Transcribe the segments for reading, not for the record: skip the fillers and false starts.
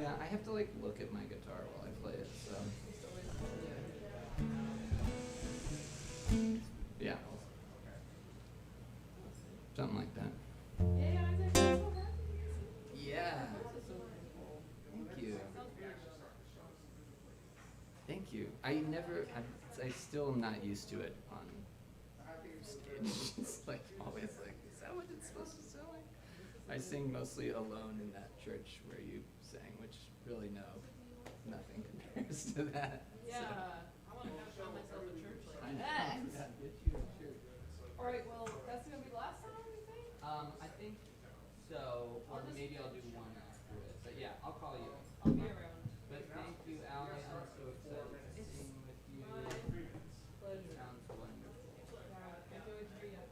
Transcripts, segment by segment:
Yeah, I have to like look at my guitar while I play it, so yeah, something like that. Yeah, I was like, I'm so happy. Yeah. This is so cool. Thank you. Sounds weird. Thank you. I still am not used to it on stage. It's like always like, is that what it's supposed to sound like? I sing mostly alone in that church where you sang, which really nothing compares to that. Yeah, So. I want to find myself a church I like know. that. Yeah, get you a church. All right, well, that's gonna be the last song, you think? I think so, or I'll just- maybe I'll do one after it. But yeah, I'll call you. I'll be around. But thank you, Allie. I'm so excited to It's sing with you. my pleasure. Sounds wonderful. Yeah, I can't wait to hear you.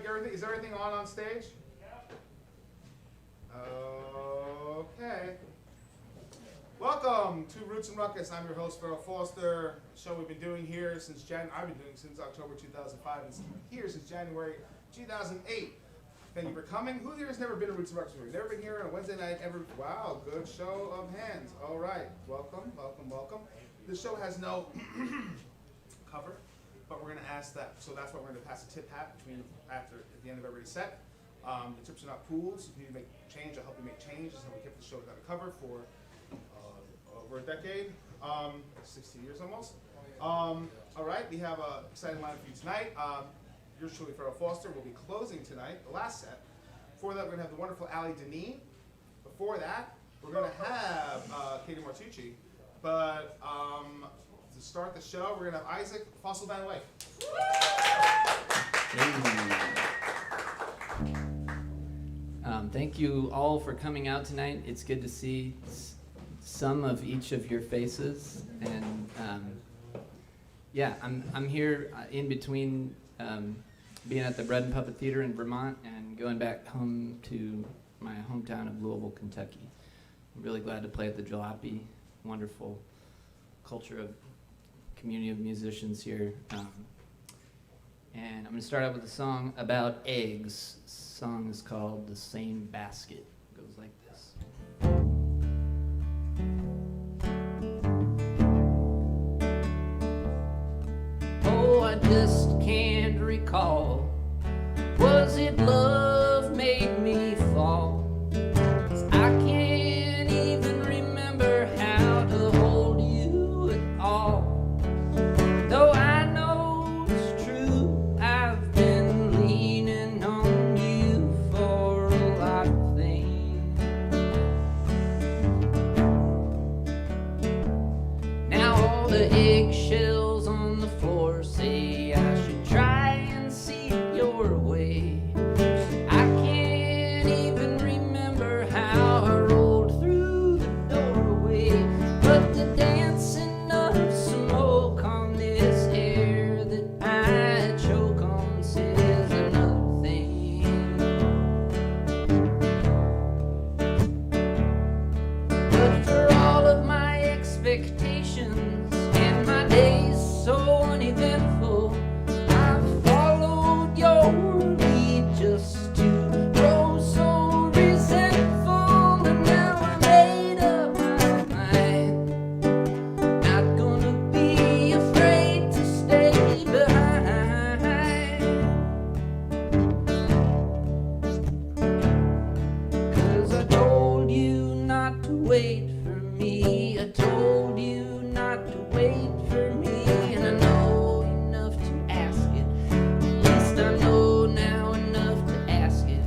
everything? Is everything on stage? Okay. Welcome to Roots and Ruckus. I'm your host, Farrell Foster. The show we've been doing here since I've been doing since October 2005, and here since January 2008. Thank you for coming. Who here has never been to Roots and Ruckus? Never been here on a Wednesday night ever? Wow, good show of hands. All right, welcome. This show has no cover, but we're going to ask that. So that's why we're going to pass a tip hat at the end of every set. The tips are not pools. If you need to make change, I'll help you make change. That's how we kept the show without a cover for over a decade, 60 years almost. All right, we have an exciting lineup for you tonight. Yours truly, Farrell Foster, will be closing tonight, the last set. Before that, we're going to have the wonderful Dineen. Before that, we're going to have Katie Martucci. But to start the show, we're going to have Isaac Fosl-van Wyke. Thank you all for coming out tonight. It's good to see some of each of your faces, and yeah, I'm here in between being at the Bread and Puppet Theater in Vermont and going back home to my hometown of Louisville, Kentucky. I'm really glad to play at the Jalopy. Wonderful culture of community of musicians here. And I'm going to start out with a song about eggs. The song is called The Same Basket. It goes like this. Oh, I just can't recall. Was it love made me fall? 'Cause I can't even remember how to hold you at all. Though I know it's true, I've been leaning on you for a lot of things. Now all the eggshells on the floor say I should try and see it your way. I can't even remember how I rolled through the doorway, but the dancing of smoke on this air that I choke on says another thing. But for all of my expectations and my days so uneventful, I've followed your lead just to grow so resentful. And now I made up my mind, not gonna be afraid to stay behind. 'Cause I told you not to wait for me. I told you not to wait for me. And I know enough to ask it. At least I know now enough to ask it.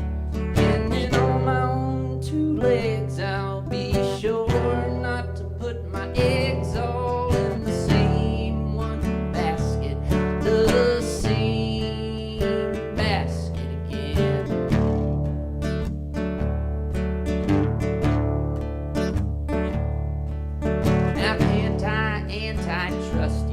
And then on my own two legs, I'll be sure not to put my eggs all in the same one basket. The same basket again. Now can't I antitrust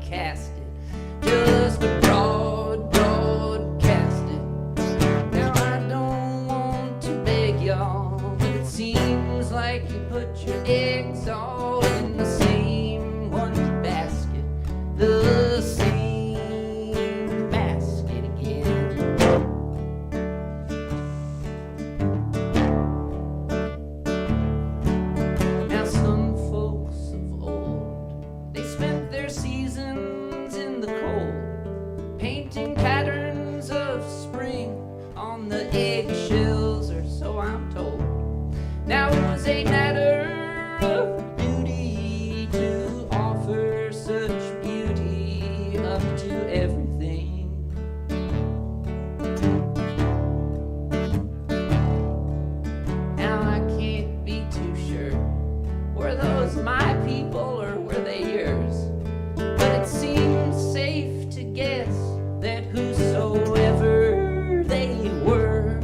broadcast it, just a broadcast it. Now I don't want to beg y'all, but it seems like you put your eggs all in the same one basket, the same basket again. Now some folks of old, they spent their seasons in the cold, painting patterns of spring on the eggshells, or so I'm told. Now it was a matter of duty to offer such beauty up to everything. Now I can't be too sure, were those my people or were they yours? But it seems safe to guess that whosoever they were,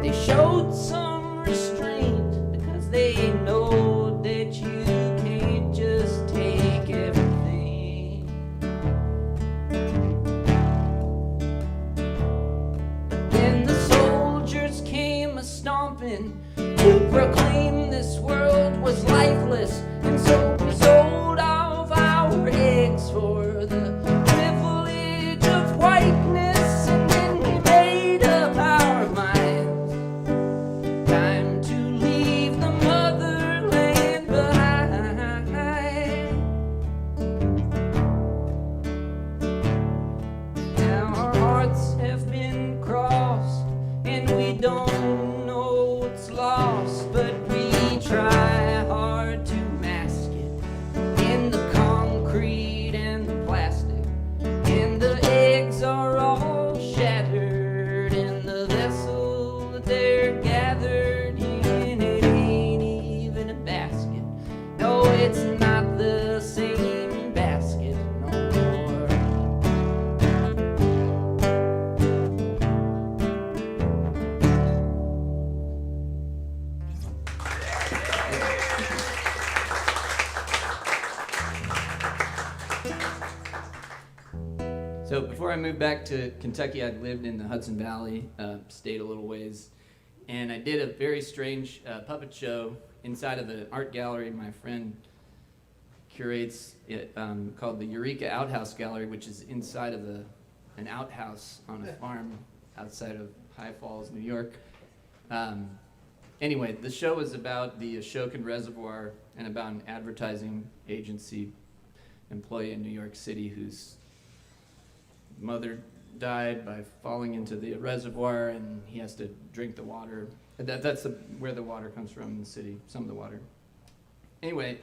they showed some restraint, because they know that you can't just take everything. But then the soldiers came a-stomping to proclaim this world was lifeless, and so we sold off our eggs for the privilege of whiteness, and then we made up our minds. Time to leave the motherland behind. Now our hearts have been crossed, and we don't know what's lost, but we try hard to mask it in the concrete and the plastic, and the eggs are all shattered in the vessel that they're gathered in. It ain't even a basket, no, it's not the same basket no more. So before I moved back to Kentucky, I'd lived in the Hudson Valley, stayed a little ways, and I did a very strange puppet show inside of an art gallery my friend curates it, called the Eureka Outhouse Gallery, which is inside of an outhouse on a farm outside of High Falls, New York. Anyway, the show was about the Ashokan Reservoir and about an advertising agency employee in New York City whose mother died by falling into the reservoir, and he has to drink the water. That's where the water comes from in the city, some of the water. Anyway,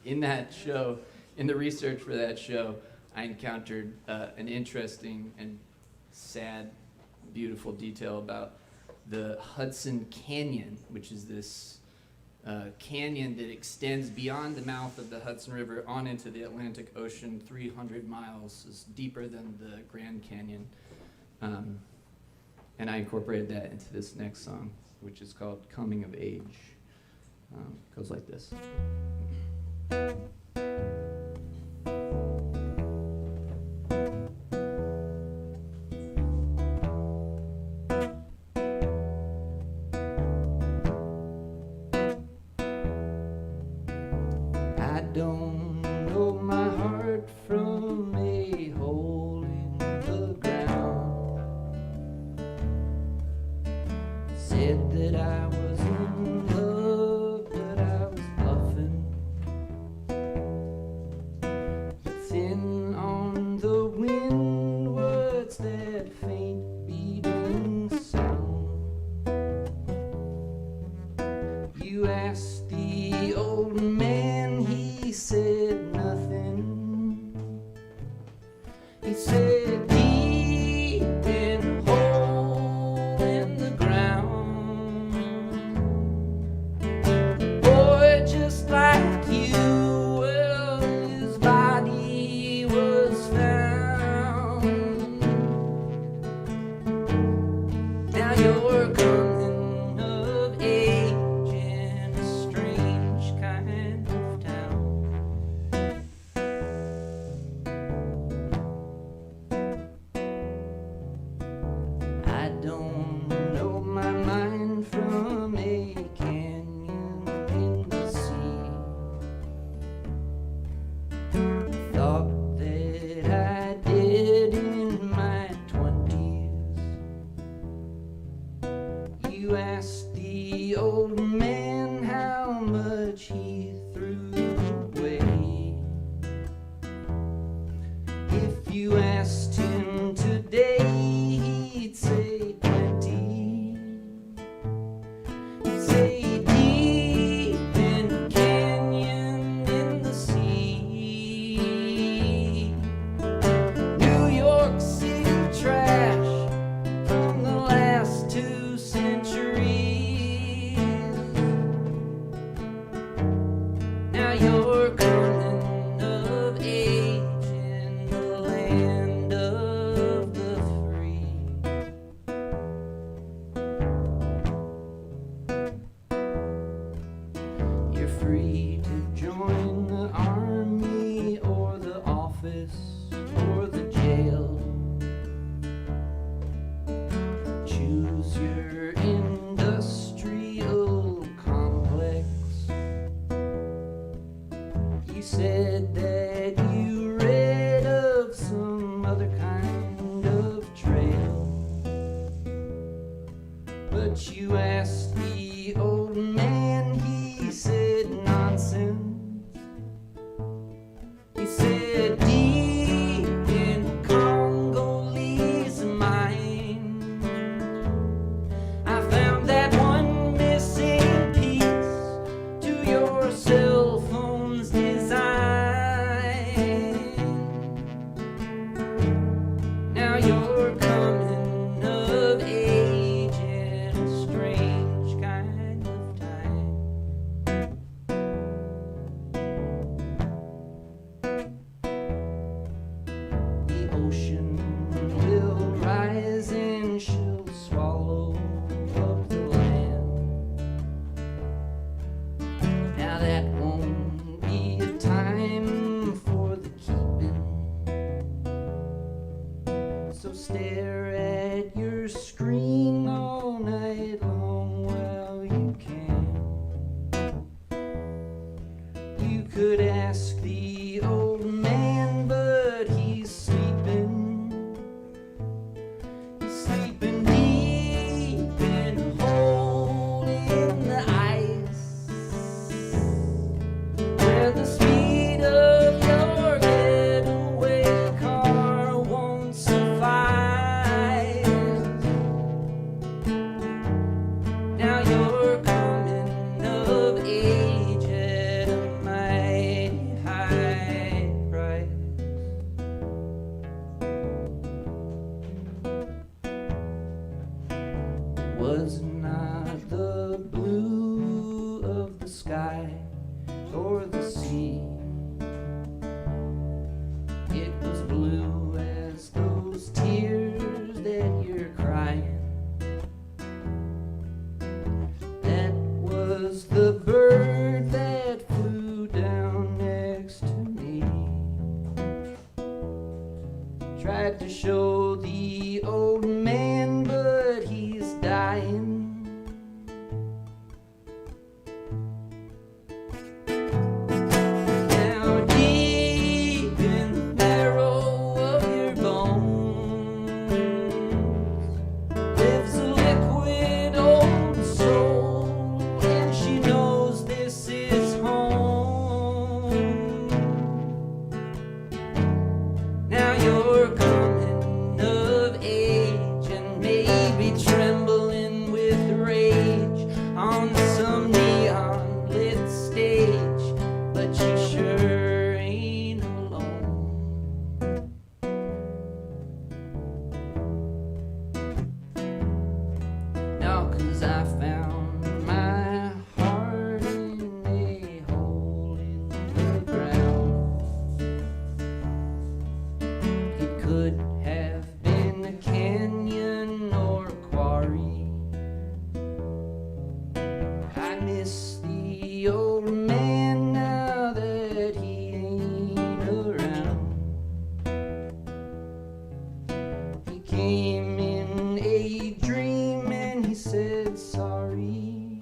in that show, in the research for that show, I encountered an interesting and sad, beautiful detail about the Hudson Canyon, which is this canyon that extends beyond the mouth of the Hudson River on into the Atlantic Ocean, 300 miles, is deeper than the Grand Canyon. And I incorporated that into this next song, which is called Coming of Age. It goes like this. I don't know my heart from a hole in the ground. Said that I was in love, but I was bluffing. Thin on the wind, what's that faint beating sound? You asked the old man, he said nothing. He said deep and hole in the ground. Boy, just like you, well, his body was found. Now you're coming of age in a strange kind of town. you asked him today, he'd say 20. He'd say deep in a canyon in the sea. New York City trash from the last 2 centuries. Now you're coming of age in the land of the free. You're free to join the army or the office or the jail. Choose your industrial complex. You said that you read of some other kind of trail, but you asked the old man, he said nonsense. He said deep in Congolese mine, I found that one missing piece to your cell phone's design. Now you're coming of age in a strange kind of time. The ocean will rise and she'll swallow up the land. Now that won't be a time for the keeping. So stare at your screen all night long while you can. You could ask the old man, but he's sleeping. He's sleeping deep in a hole in the ice, where the speed of your getaway car won't suffice. Now you're coming of age at a mighty high price. It was not the blue of the sky or the sea. It was blue as those tears that you're crying. That was the bird that flew down next to me. Tried to show the old man, but he's dying. Now deep in the marrow of your bones lives a liquid old soul, and she knows this is home. Now you're coming of age and maybe trembling with rage on some neon lit stage, but you sure ain't alone. Now 'cause I found my heart in a hole in the ground. It could have been a canyon or a quarry. I miss the old man now that he ain't around. He came in a dream and he said sorry.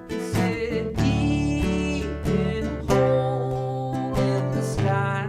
He said deep in a hole in the sky.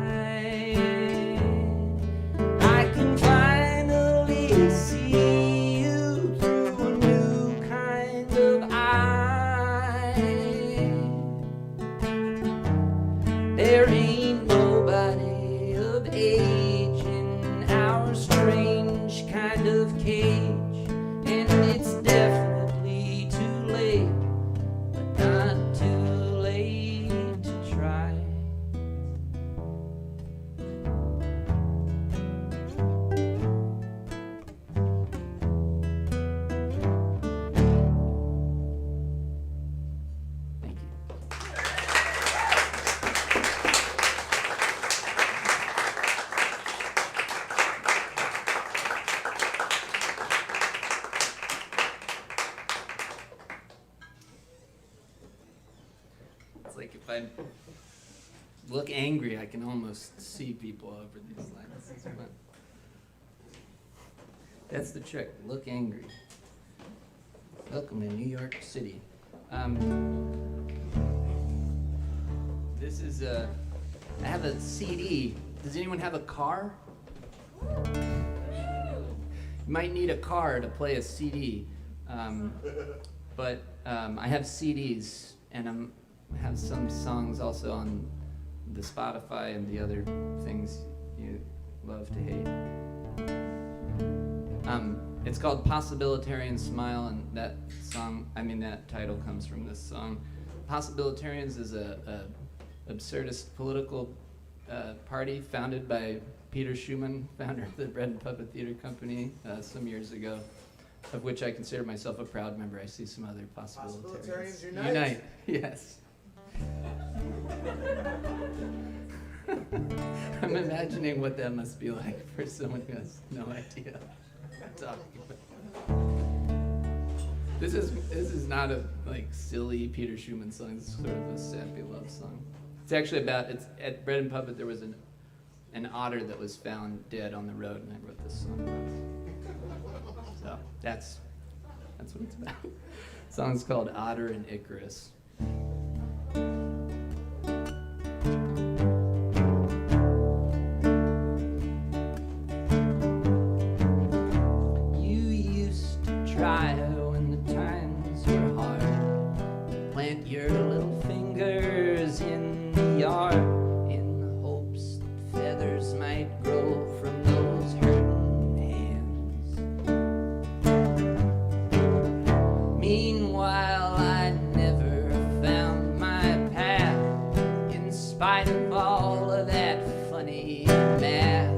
I look angry, I can almost see people over these lines. That's the trick. Look angry. Welcome to New York City. This is I have a CD. Does anyone have a car? You might need a car to play a CD. But I have CDs, and I have some songs also on the Spotify and the other things you love to hate. It's called Possibilitarian Smile, and that title comes from this song. Possibilitarians is a absurdist political party founded by Peter Schumann, founder of the Bread and Puppet Theater Company, some years ago, of which I consider myself a proud member. I see some other possibilitarians. Unite! Yes. I'm imagining what that must be like for someone who has no idea what I'm talking about. This is not a silly Peter Schumann song. It's sort of a sappy love song. It's actually at Bread and Puppet there was an otter that was found dead on the road, and I wrote this song about it. So that's what it's about. The song's called Otter and Icarus. You used to try when the times were hard. Plant your little fingers in the yard in the hopes that feathers might grow from those hurting hands. Meanwhile, I never found my path in spite of all of that funny math,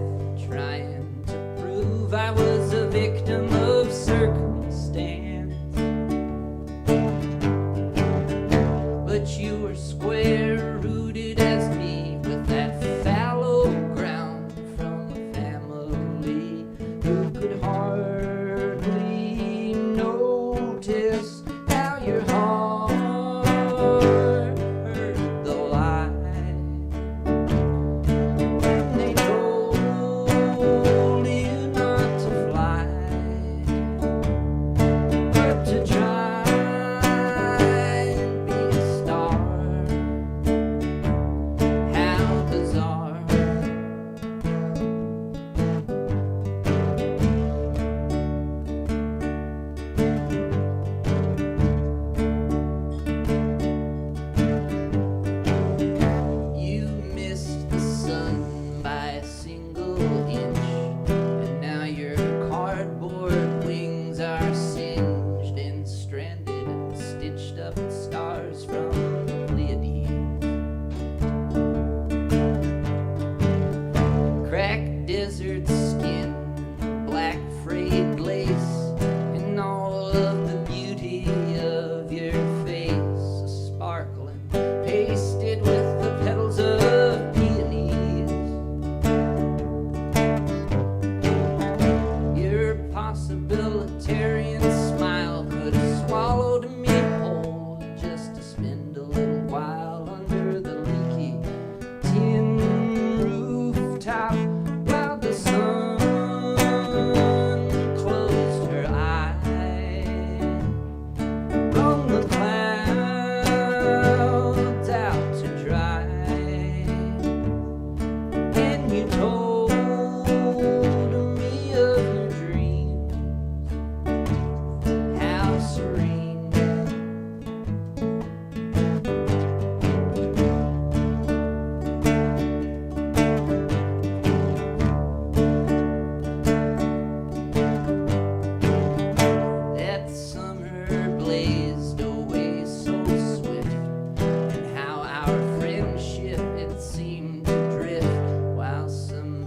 trying to prove I was a victim of circumstance. But you were square-rooted as me with that fallow ground from a family who could hardly notice how your heart heard the lie. When they told you not to fly, but to try and be a star. How bizarre. You missed the sun by a single inch, and now your cardboard wings are singed and stranded and stitched up with scars from the Pleiades. Cracked desert skin, black frayed lace, and all of the beauty of your face, sparkling, pasted with the petals of peonies. Your possibilitarian smile could have swallowed me whole just to spend a little while under the leaky tin rooftop while the sun closed her eyes, wrung the clouds out to dry, and you told me of your dreams, how serene. That summer blazed away so swift, and how our friendship it seemed to drift while some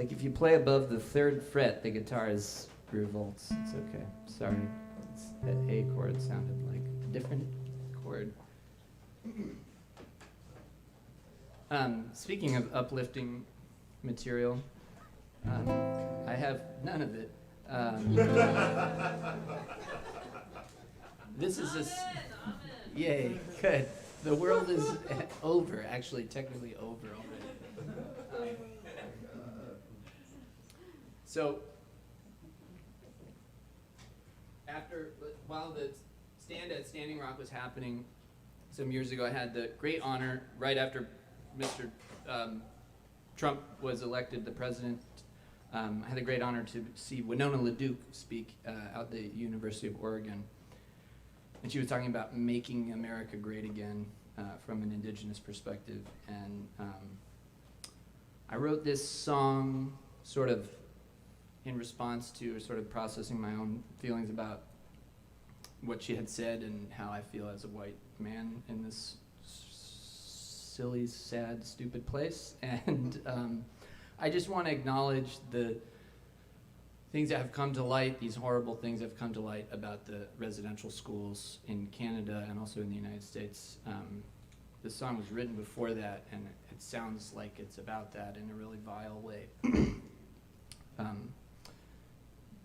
like if you play above the 3rd fret, the guitar is revolts. It's okay. Sorry. That A chord sounded like a different chord. Speaking of uplifting material, I have none of it. This is a... Yay, good. The world is over, actually, technically over already. So, while the stand at Standing Rock was happening some years ago, I had the great honor, right after Mr. Trump was elected the president, I had the great honor to see Winona LaDuke speak at the University of Oregon. And she was talking about making America great again from an indigenous perspective. And I wrote this song sort of in response to sort of processing my own feelings about what she had said and how I feel as a white man in this silly, sad, stupid place. And I just want to acknowledge the things that have come to light, these horrible things that have come to light about the residential schools in Canada and also in the United States. This song was written before that, and it sounds like it's about that in a really vile way.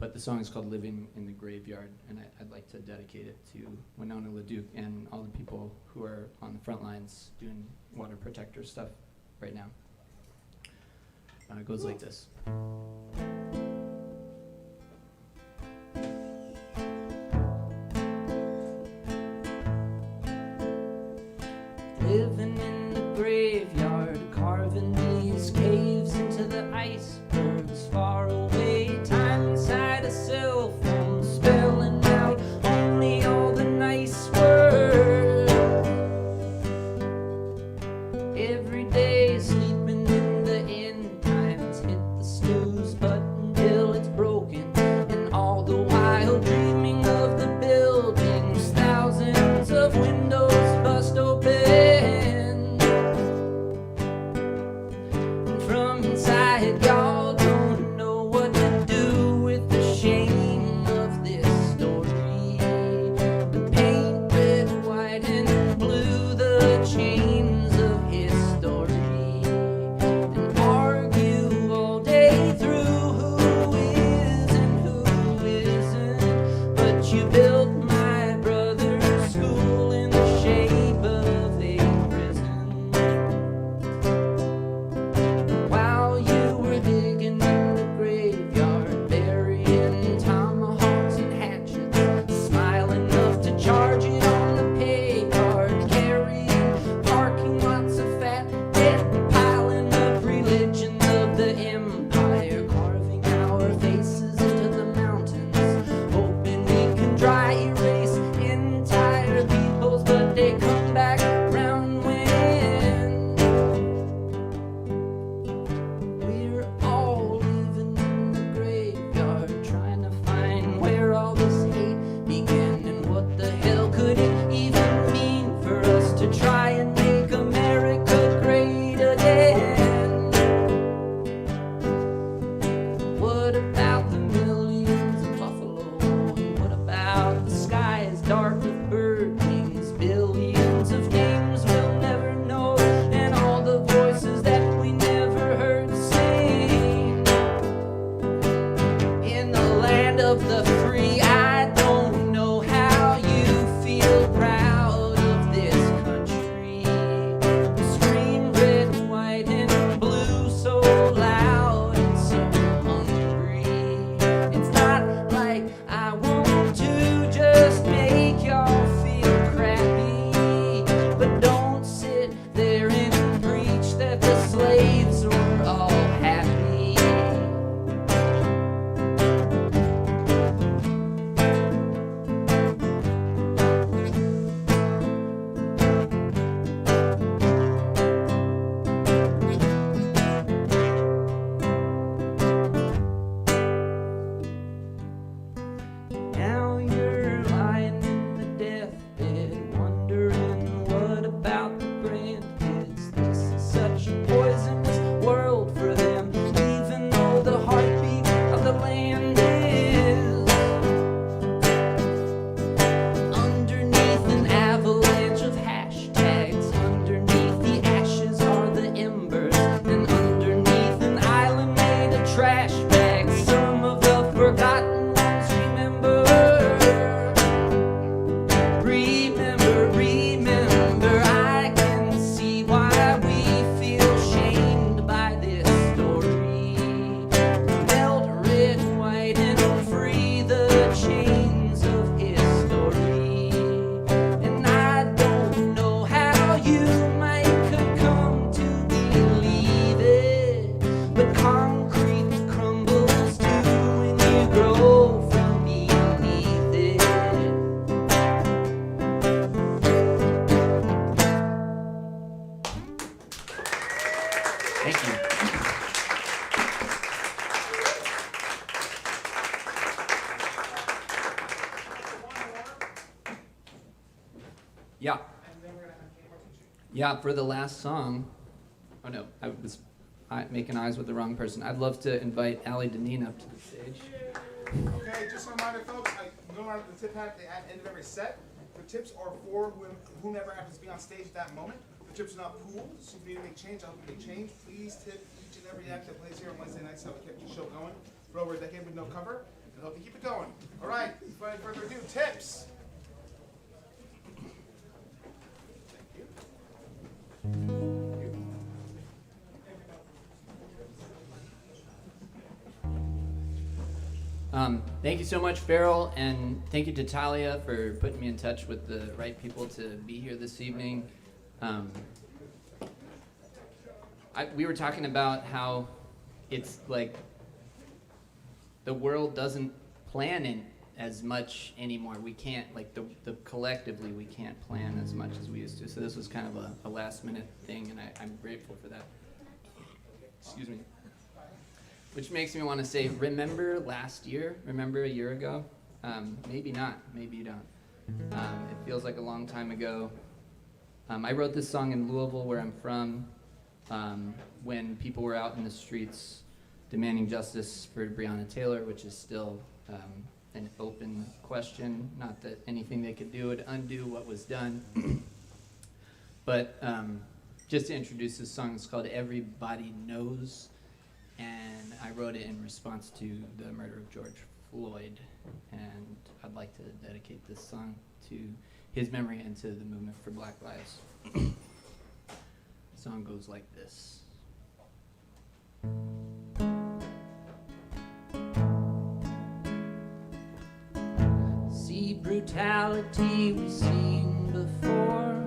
But the song is called Living in the Graveyard, and I'd like to dedicate it to Winona LaDuke and all the people who are on the front lines doing water protector stuff right now. It goes like this. Living in the graveyard, carving these caves into the icebergs far away. Time inside a cell phone, spelling out only all the nice words. Every day sleeping in the end times, hit the snooze button till it's broken, and all the while dreaming of the buildings, thousands of windows bust open. From inside, y'all don't Thank you. Yeah. And then we're gonna have Martucci. Yeah, for the last song, oh no, I was making eyes with the wrong person. I'd love to invite Dineen up to the stage. Okay, just a reminder, folks, I go around the tip hat at the end of every set. The tips are for whomever happens to be on stage at that moment. The tips are not pooled, so if you need to make change, I'll make change. Please tip each and every act that plays here on Wednesday nights, how we kept the show going for over a decade with no cover, and hope to keep it going. All right, without any further ado, tips. Thank you. Thank you so much, Farrell, and thank you to Talia for putting me in touch with the right people to be here this evening. We were talking about how it's like the world doesn't plan in as much anymore. We can't, like the collectively, we can't plan as much as we used to. So this was kind of a last minute thing, and I'm grateful for that. Excuse me. Which makes me want to say, remember last year? Remember a year ago? Maybe not. Maybe you don't. It feels like a long time ago. I wrote this song in Louisville, where I'm from, when people were out in the streets demanding justice for Breonna Taylor, which is still an open question. Not that anything they could do would undo what was done. But just to introduce this song, it's called Everybody Knows. And I wrote it in response to the murder of George Floyd. And I'd like to dedicate this song to his memory and to the movement for Black Lives. The song goes like this. See brutality we've seen before.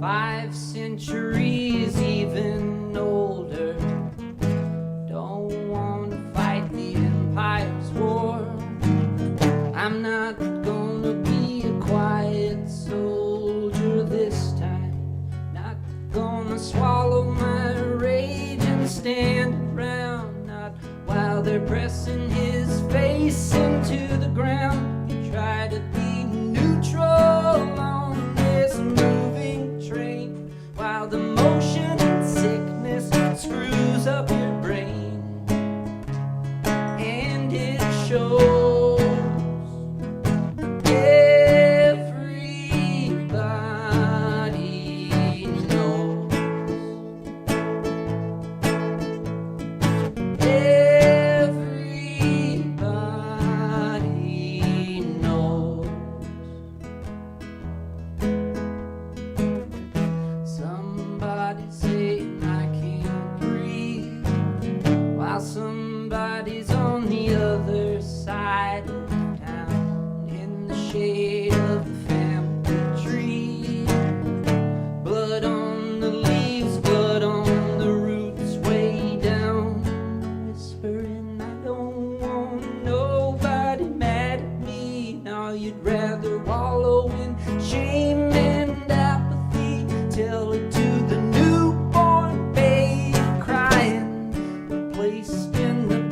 5 centuries, even older. Don't want to fight the empire's war. I'm not gonna be a quiet soldier this time. Not gonna swallow my rage and stand around. Not while they're pressing his face into the ground. You try to be neutral on this moving train, while the motion and sickness screws up your brain. And it shows. Somebody's on the other side of town, in the shade of the family tree. Blood on the leaves, blood on the roots, way down. Whispering, I don't want nobody mad at me. Now you'd rather wallow in shame and apathy. Tell it to the newborn babe crying, placed in the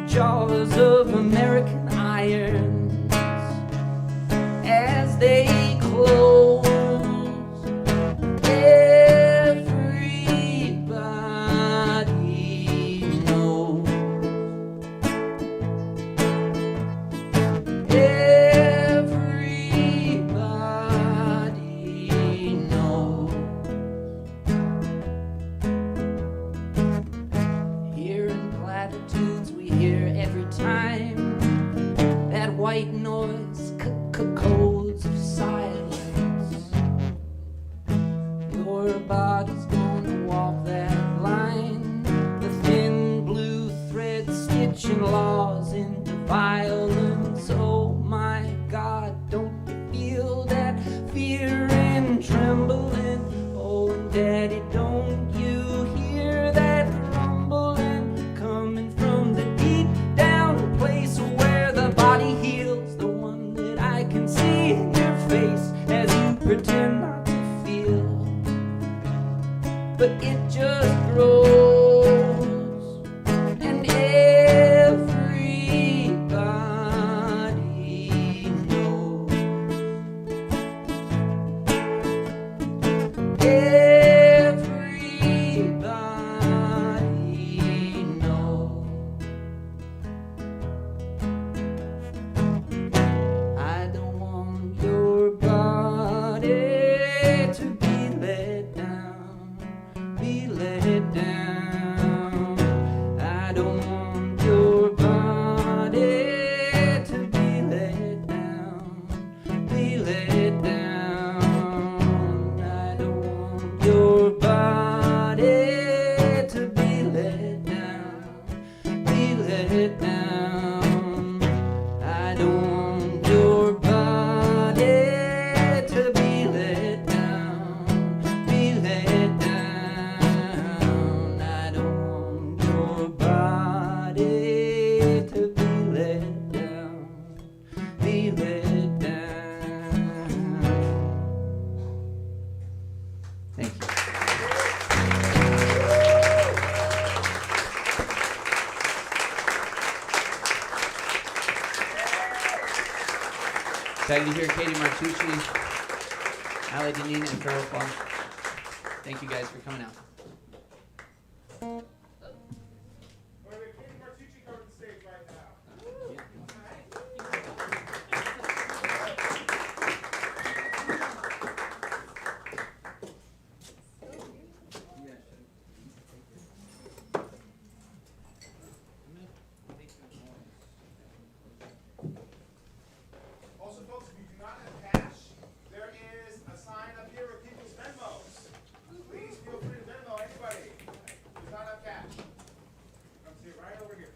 jaws of American irons as they close. Everybody knows. Everybody knows. Hearing platitudes we hear every time. That white noise, codes of silence. Your body's gonna walk that line. The thin blue thread stitching laws into violence. Oh my God, don't you feel that fear and trembling? Oh, and Daddy, don't you hear that rumbling coming from the deep down place where the body heals? The one that I can see in your face as you pretend not to feel. But but it just grows, and everybody knows. Everybody knows. I don't want your body to be let down, be let down. I don't want your body to be let down, be let down. I don't want your body to be let down, be let down. I don't want your body to be let down, be let down. I don't want your body to be let down, be let down. Thank you. Excited to hear Katie Martucci, Dineen, and Fosl-van Wyke. Thank you guys for coming out. Katie Martucci coming to the stage right now. Also, folks, if you do not have cash, there is a sign up here with people's Venmos. Please feel free to Venmo anybody who does not have cash. Come see it right over here.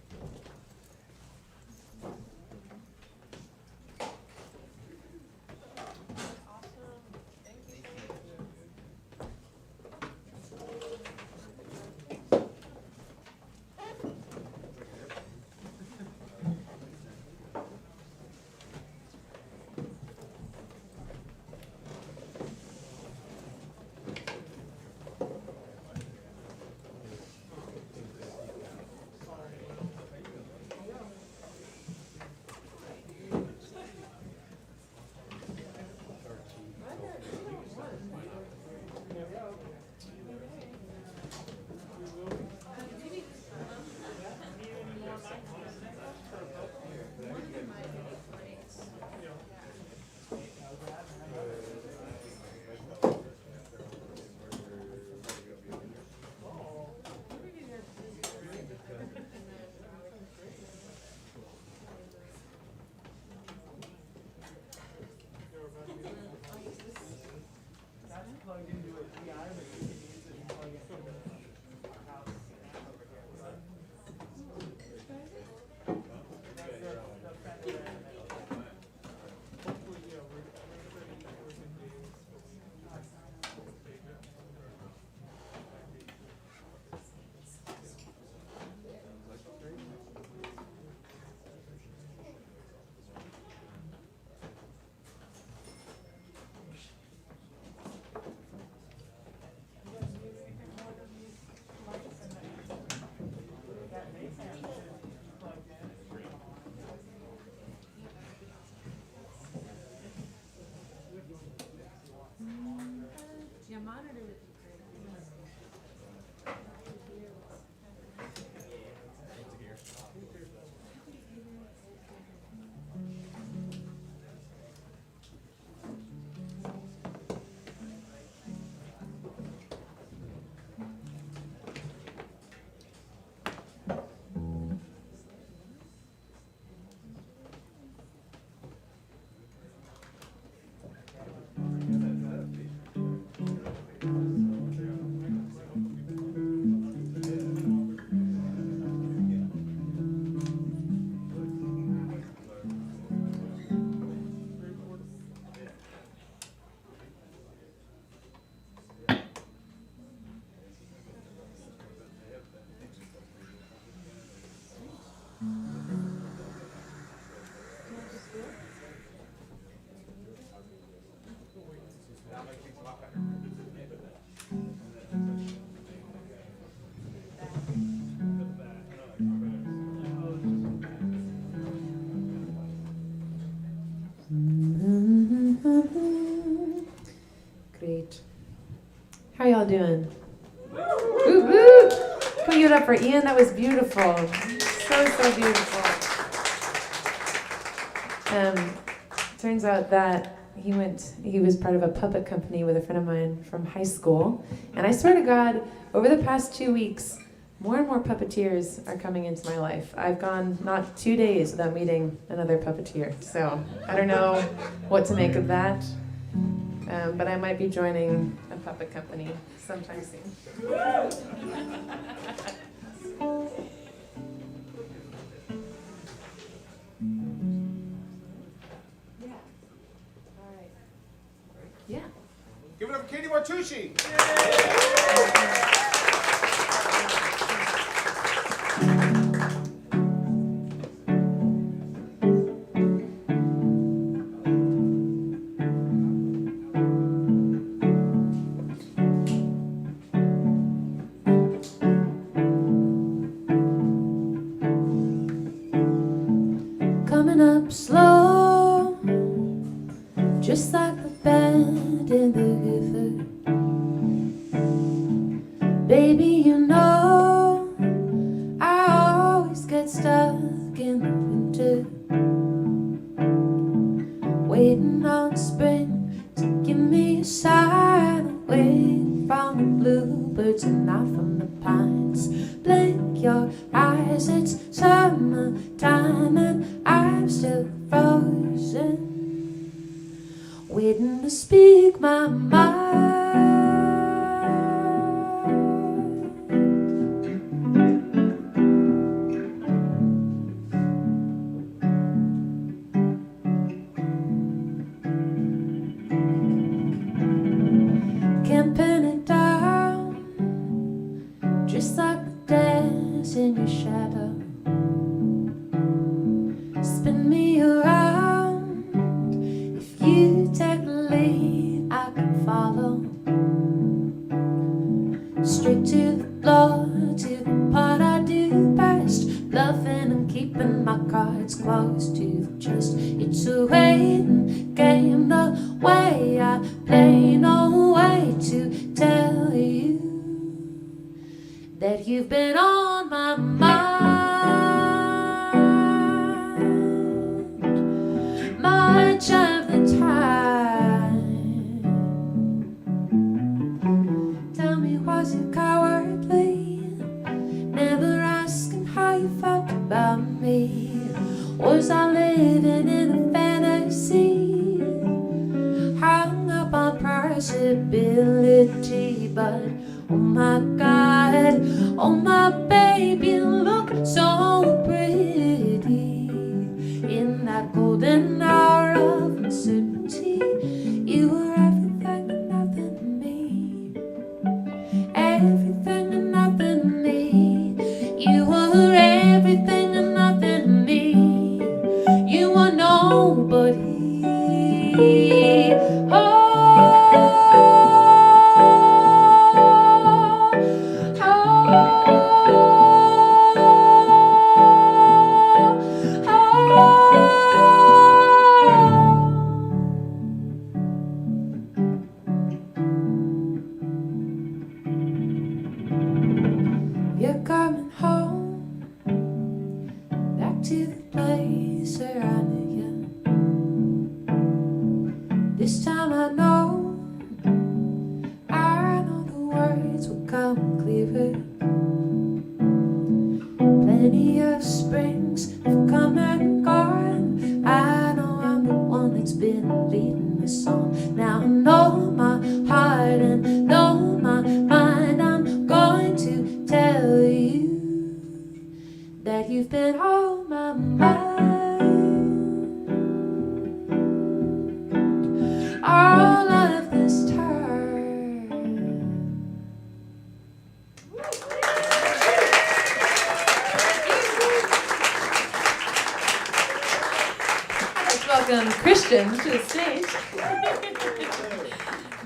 Your monitor would be great. Great. How y'all doing? Woo woo! Can we give it up for Ian? That was beautiful. So beautiful. Turns out that he was part of a puppet company with a friend of mine from high school. And I swear to God, over the past 2 weeks, more and more puppeteers are coming into my life. I've gone not 2 days without meeting another puppeteer. So I don't know what to make of that. But I might be joining a puppet company sometime soon. Yeah. Give it up for Katie Martucci. Coming up slow, just like the band in the river. Baby, you know I always get stuck in the winter, waiting on spring to give me a sign away from the bluebirds and not from the pines. Blink your eyes, it's summertime and I'm still frozen, waiting to speak my mind. Can't pin it down, just like the dance in your shadow. Spin me around, if you take the lead, I can follow. Straight to the floor, to the part I do best, bluffing and keeping my cards close to the chest. It's a waiting game, the way I play, no way to tell you that you've been on my mind much of the time. Tell me, was it cowardly, never asking how you felt about me? Was I living in a fantasy, hung up on possibility? But oh my God, oh my baby, you look so pretty in that golden hour of uncertainty. You were everything and nothing to me, everything and nothing to me. You were everything and nothing to me. You were nobody. You're coming home, back to the place where I knew you. This time I know the words will come clearer. Plenty of springs have come and gone. I know I'm the one that's been leading this song. Now I know my heart and know my mind. I'm going to tell you that you've been on my mind all of this time. Let's welcome Christian to the stage.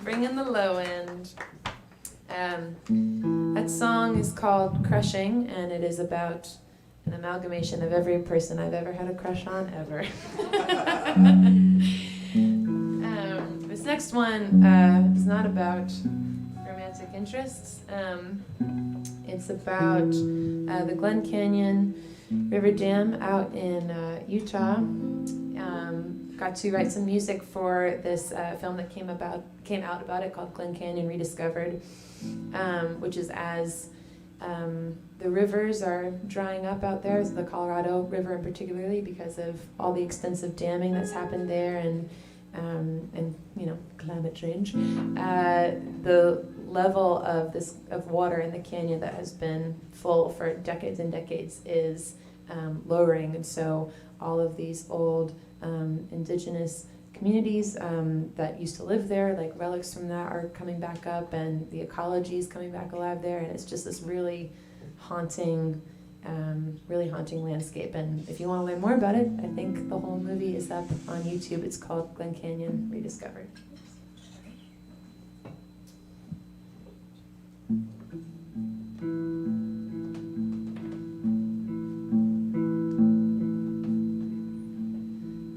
Bring in the low end. That song is called Crushing, and it is about an amalgamation of every person I've ever had a crush on, ever. This next one is not about romantic interests. It's about the Glen Canyon River Dam out in Utah. Got to write some music for this film that came out about it called Glen Canyon Rediscovered, which is as the rivers are drying up out there, the Colorado River in particularly, because of all the extensive damming that's happened there and climate change. The level of water in the canyon that has been full for decades and decades is lowering, and so all of these old indigenous communities that used to live there, like relics from that, are coming back up, and the ecology is coming back alive there, and it's just this really haunting landscape. And if you want to learn more about it, I think the whole movie is up on YouTube. It's called Glen Canyon Rediscovered.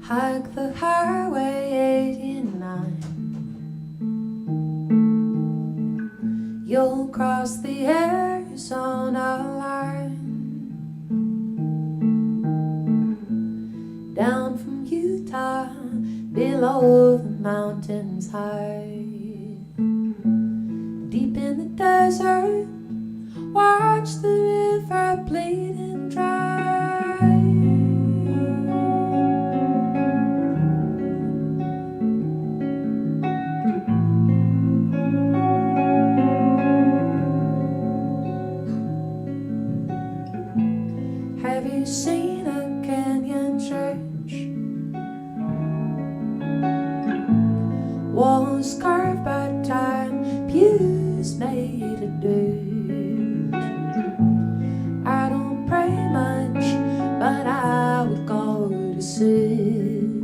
Hike the Highway 89. You'll cross the Arizona line. Down from Utah, below the mountains high. Deep in the desert, watch the river bleed and dry. Have you seen a canyon church? Walls carved by time, pews made of dirt. I don't pray much, but I would go to sit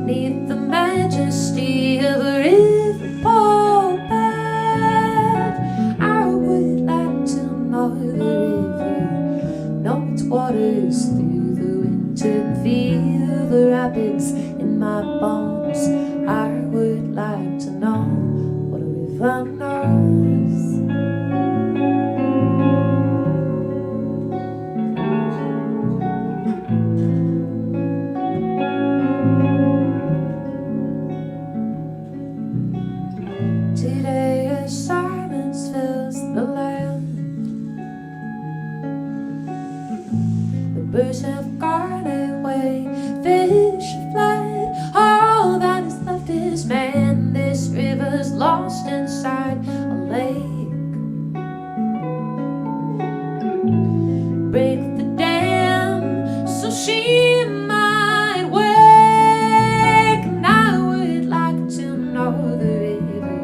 'neath the majesty of a river pulpit. I would like to know the river, know its waters through the winter, and feel the rapids in my bones. I would like to know what a river knows. Today a silence fills the land. The birds have gone away, fish have fled. All that is left is man. This river's lost inside a lake. Break the dam so she might wake. And I would like to know the river,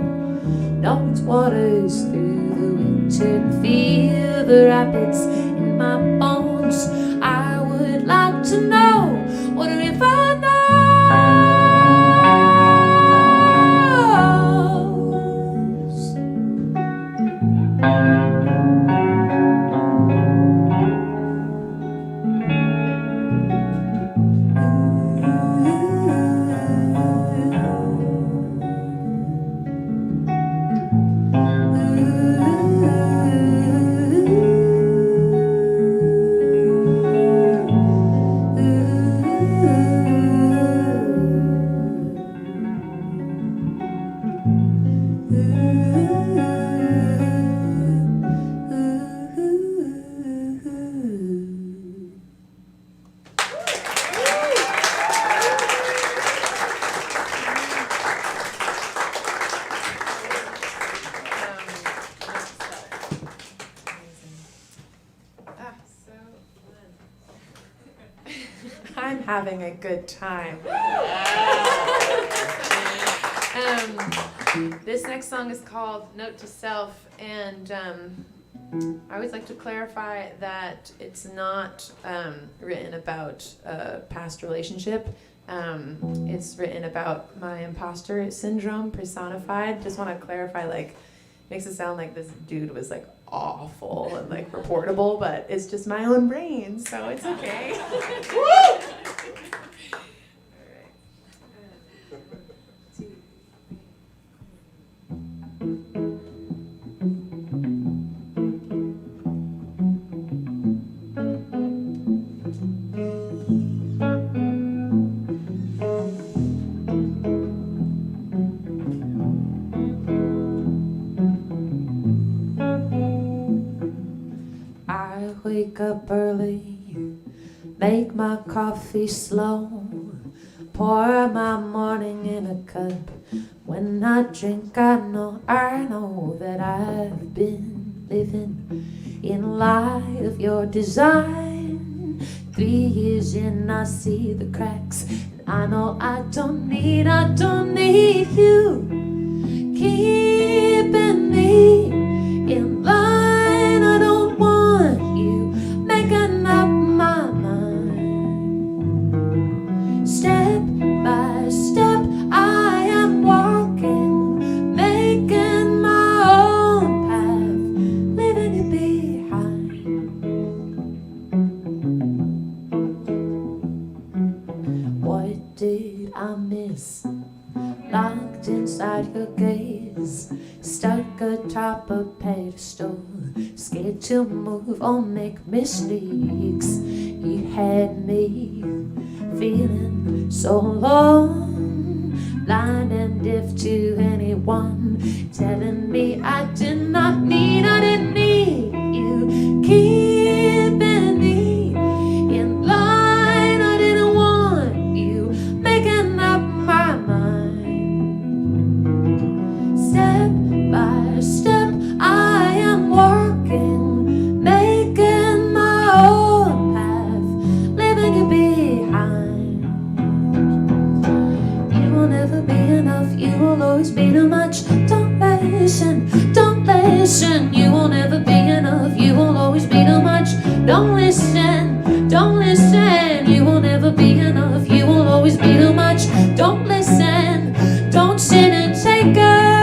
know its waters through the winter, and feel the rapids in my bones. I would like to know what a river knows. I'm having a good time. This next song is called Note to Self, and I always like to clarify that it's not written about a past relationship. It's written about my imposter syndrome personified. Just want to clarify, like, makes it sound like this dude was like awful and like reportable, but it's just my own brain, so it's okay. Woo! All right. wake up early, make my coffee slow, pour my morning in a cup. When I drink, I know that I've been living in light of your design. 3 years in, I see the cracks, and I know I don't need you keeping me in line. I don't want you making up my mind. Step by step, I am walking, making my own path, leaving you behind. What did I miss? Locked inside your gaze, stuck atop a pedestal, scared to move or make mistakes. You had me feeling so alone, blind and deaf to anyone telling me I didn't need you keeping me in line. I didn't want you making up my mind. Step by step, I am walking, making my own path, leaving you behind. You will never be enough, you will always be too much. Don't listen, you will never be enough, you will always be too much. Don't listen, you will never be enough, you will always be too much. Don't listen, don't sit and take it.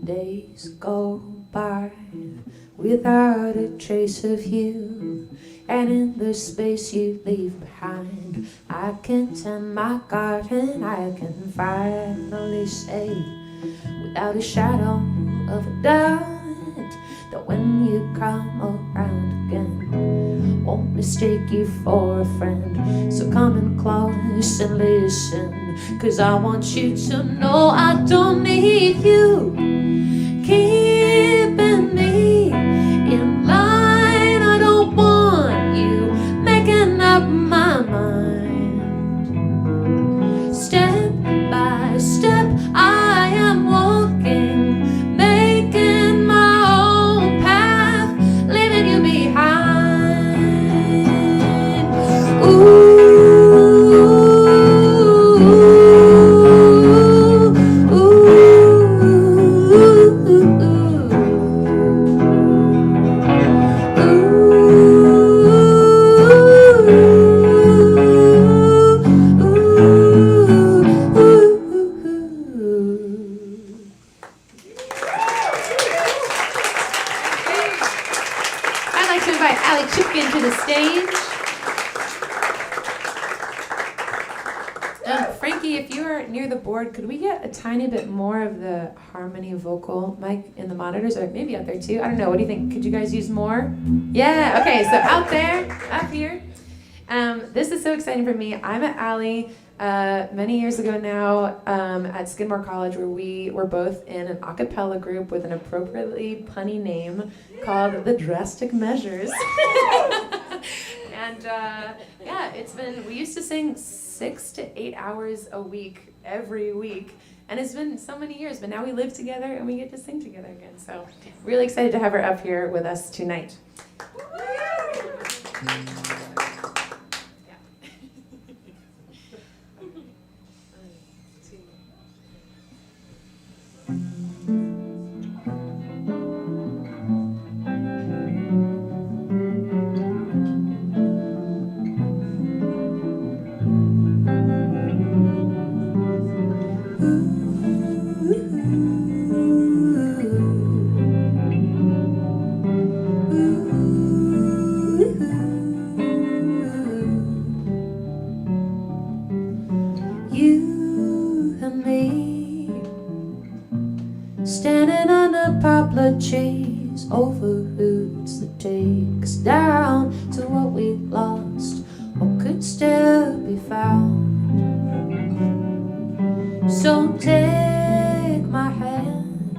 Days go by without a trace of you, and in the space you leave behind, I can tend my garden. I can finally say, without a shadow of a doubt, that when you come around again, won't mistake you for a friend. So come in close and listen, 'cause I want you to know I don't need you keeping me in line. I don't want you making up my mind. Step by step, I am walking, making my own path, leaving you behind. Ooh. Could we get a tiny bit more of the harmony vocal mic in the monitors, or maybe out there too? I don't know. What do you think? Could you guys use more? Yeah. Okay. So out there, up here. This is so exciting for me. I met Allie many years ago now at Skidmore College, where we were both in an a cappella group with an appropriately punny name called The Drastic Measures. And yeah, we used to sing 6 to 8 hours a week, every week. And it's been so many years, but now we live together and we get to sing together again. So really excited to have her up here with us tonight. Standing under poplar trees over roots that take us down to what we lost, what could still be found. So take my hand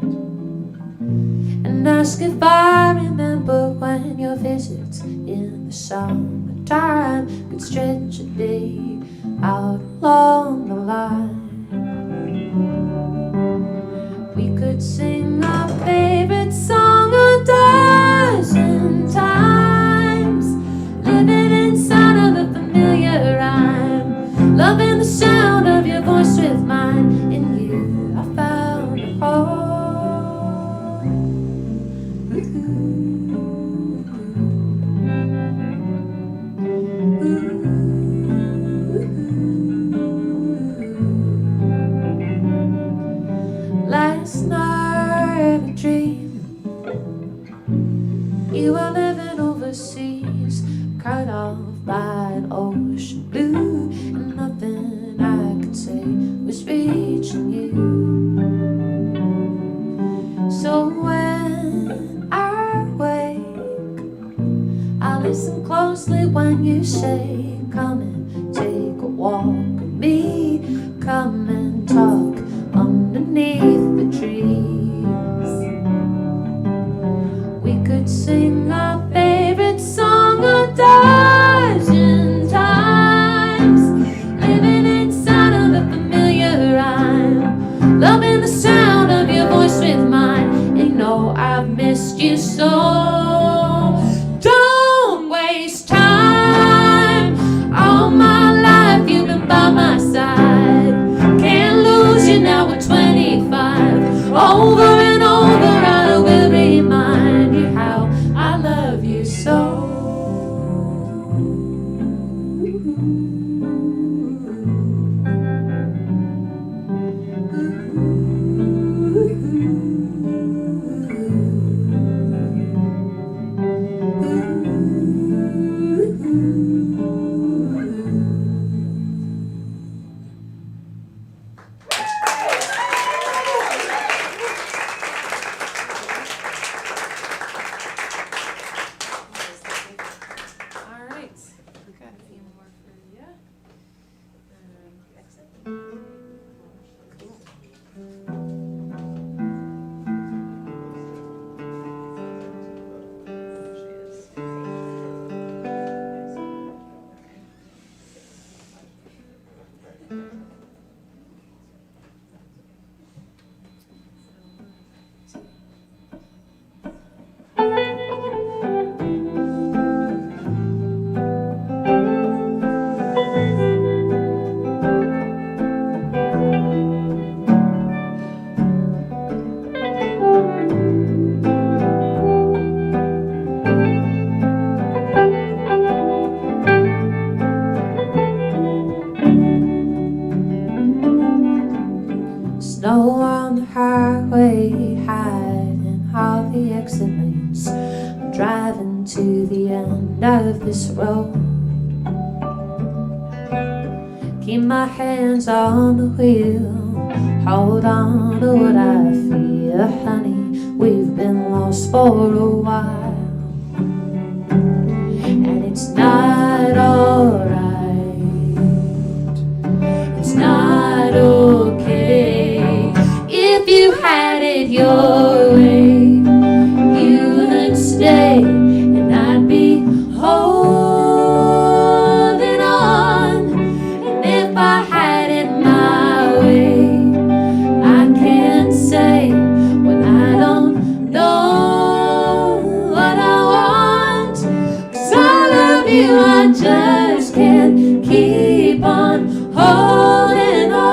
and ask if I remember when your visits in the summertime could stretch a day out along the line. We could sing our favorite song a dozen times, living inside of a familiar rhyme, loving the sound of your voice with mine. In you I found a home. Last night I dreamed you were living overseas, cut off by an ocean blue, and nothing I could say was reaching you. So when I wake, I listen closely when you say, come and take a walk with me, come and talk underneath the trees. We could sing our favorite song a dozen times, living inside of a familiar rhyme, loving the sound of your voice with mine. And you know I've missed you so. Don't waste time. All my life you've been by my side. Can't lose you now at 25. Over and over I will remind you how I love you so. All right, we've got a few more for you. Exit. Cool. There she is. Snow on the highway, hiding all the exit lanes. I'm driving to the end of this road. Keep my hands on the wheel, hold on to what I feel, honey. We've been lost for a while, and it's not alright. It's not okay. If you had it your way, you would stay, and I'd be holding on. And if I had it my way, I can't say when I don't know what I want. 'Cause I love you, I just can't keep on holding on.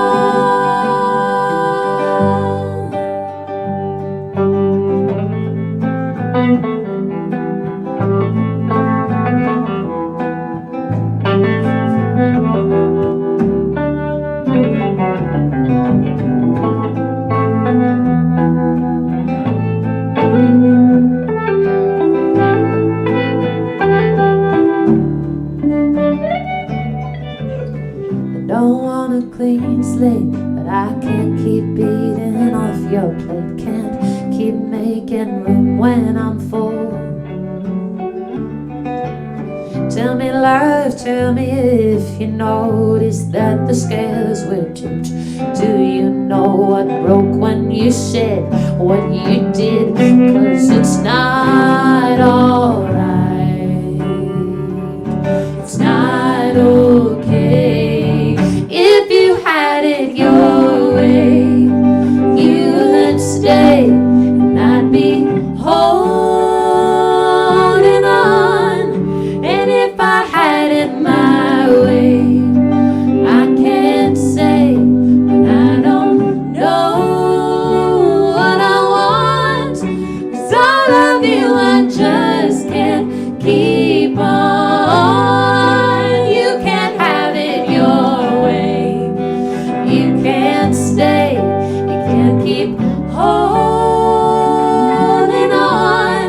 I don't want a clean slate, but I can't keep beating off your plate. Can't keep making room when I'm full. life, tell me if you noticed that the scales were tipped. Do you know what broke when you said what you did? 'Cause it's not alright, it's not okay. If you had it your way, you would stay and I'd be holding on. And if I had it my way, I can't say when I don't know what I want. 'Cause all of you I just can't keep on. You can't have it your way, you can't stay, you can't keep holding on.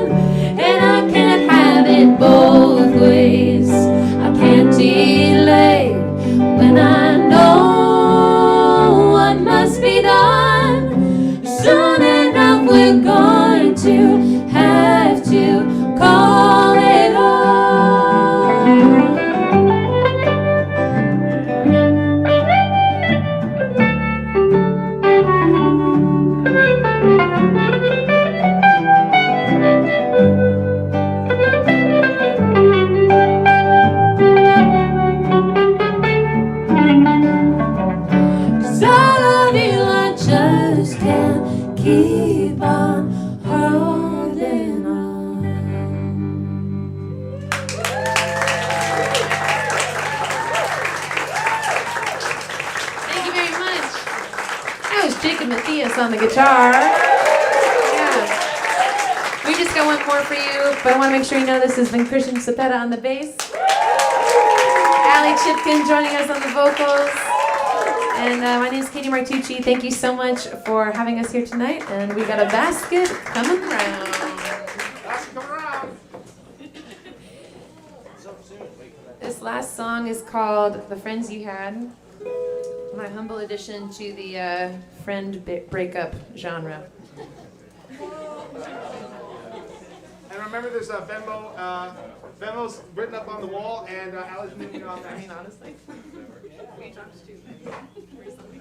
And I can't have it both ways, I can't delay when I know what must be done. Soon enough we're going to have to call it on. Cause all of you I just can't keep on holding on. Thank you very much. That was Jacob Matthias on the guitar. Yeah. We just got one more for you, but I want to make sure you know this has been Christian Cepeda on the bass, Allie Chipkin joining us on the vocals, and my name is Katie Martucci. Thank you so much for having us here tonight, and we got a basket coming around. That's coming around. This last song is called The Friends You Had, my humble addition to the friend breakup genre. And remember, there's a Venmo. Venmo's written up on the wall, and Allie's moving on that. I mean, honestly. We dropped 2 recently.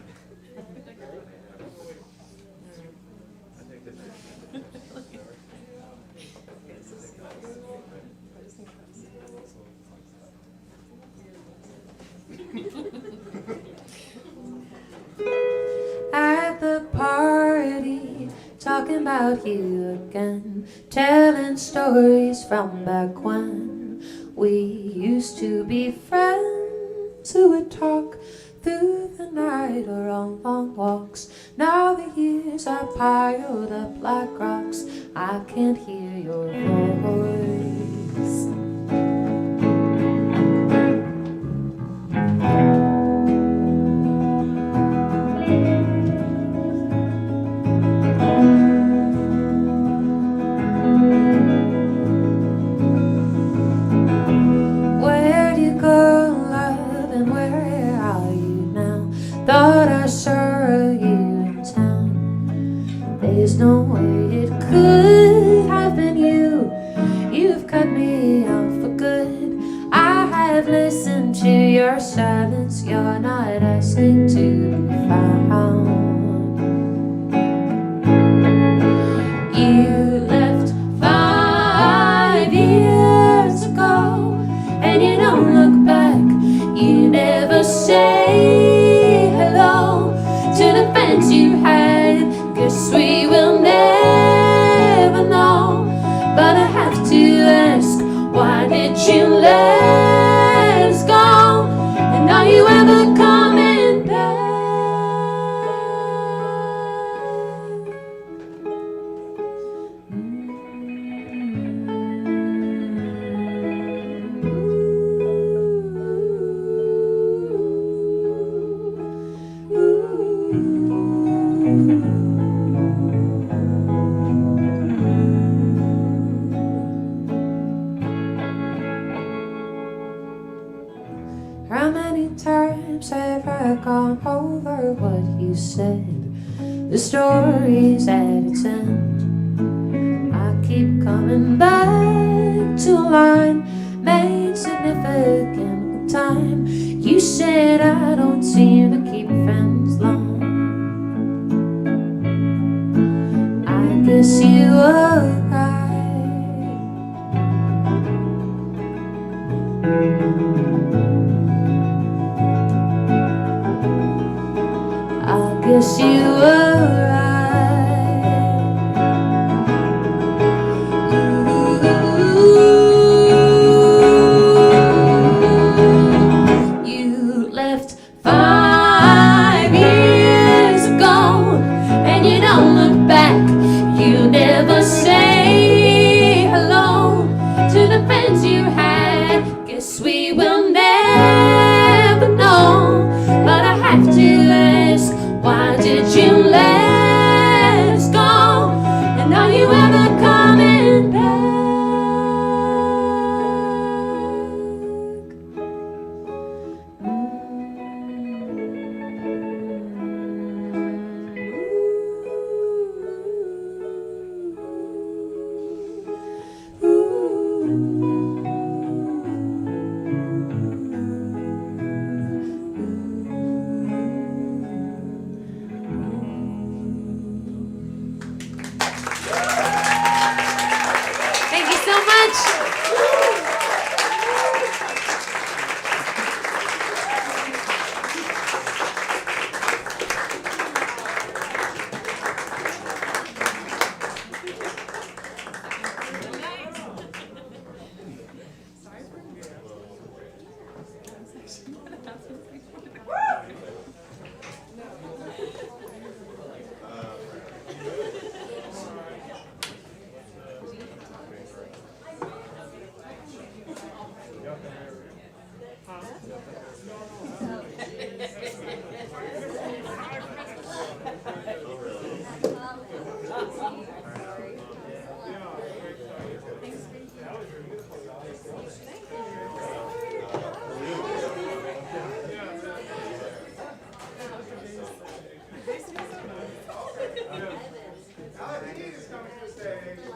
At the party, talking about you again, telling stories from back when we used to be friends who would talk through the night or on long walks. Now the years are piled up like rocks, I can't hear your voice. Where'd you go, love, and where are you now? Thought I saw you in town. There's no way it could have been you. You've cut me out for good. I have listened to your silence. You're not asking to be found. You left 5 years ago, and you don't look back. You never say hello to the fans you had. Guess we will never know. But I have to ask, why did you let us go? And are you ever coming back? How many times have I gone over what you said? The story's at its end. I keep coming back to a line made significant time. You said I don't seem to keep friends long. I guess you were right. I guess you were right. You left 5 years ago, and you don't look back. You never say hello to the friends you had. Guess we will never know, but I have to ask, why did you let us go? And are you ever coming back? Thank you so much. Dineen is coming to the stage.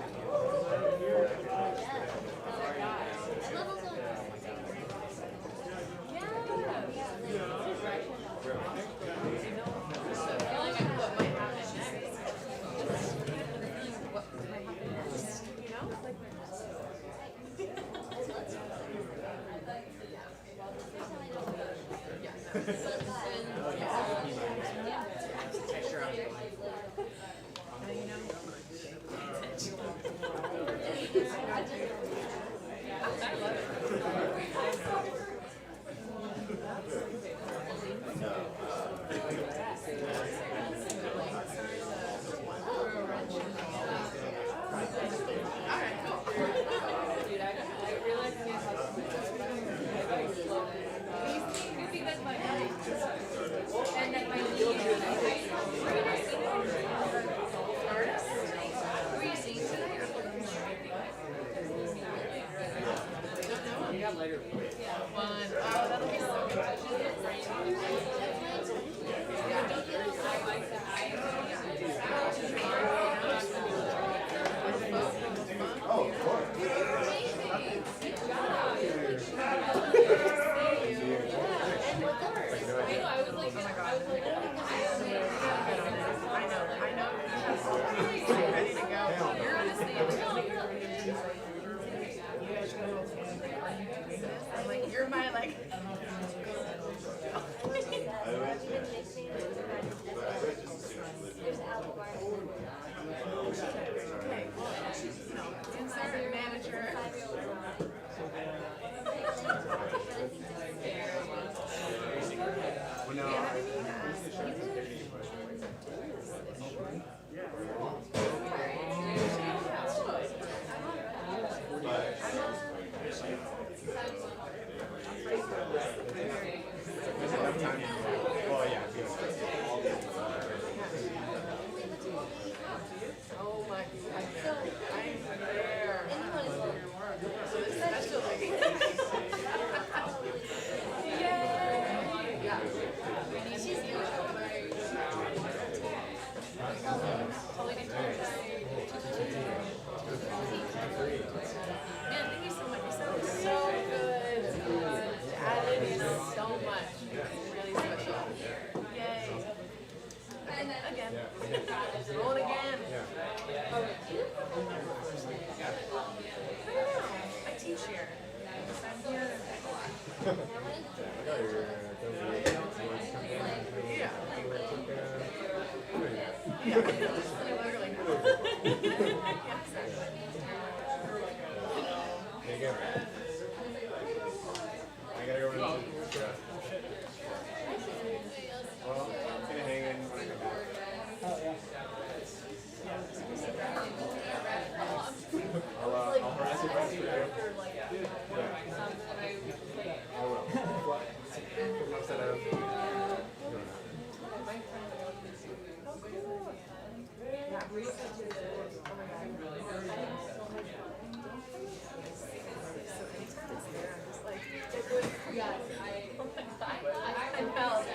Roll it again. I teach here. I'm here a lot. Yeah. Literally. I gotta go run to well, I'm gonna hang in when I come back. I'll harass you guys for you. I will. I'm upset out. I felt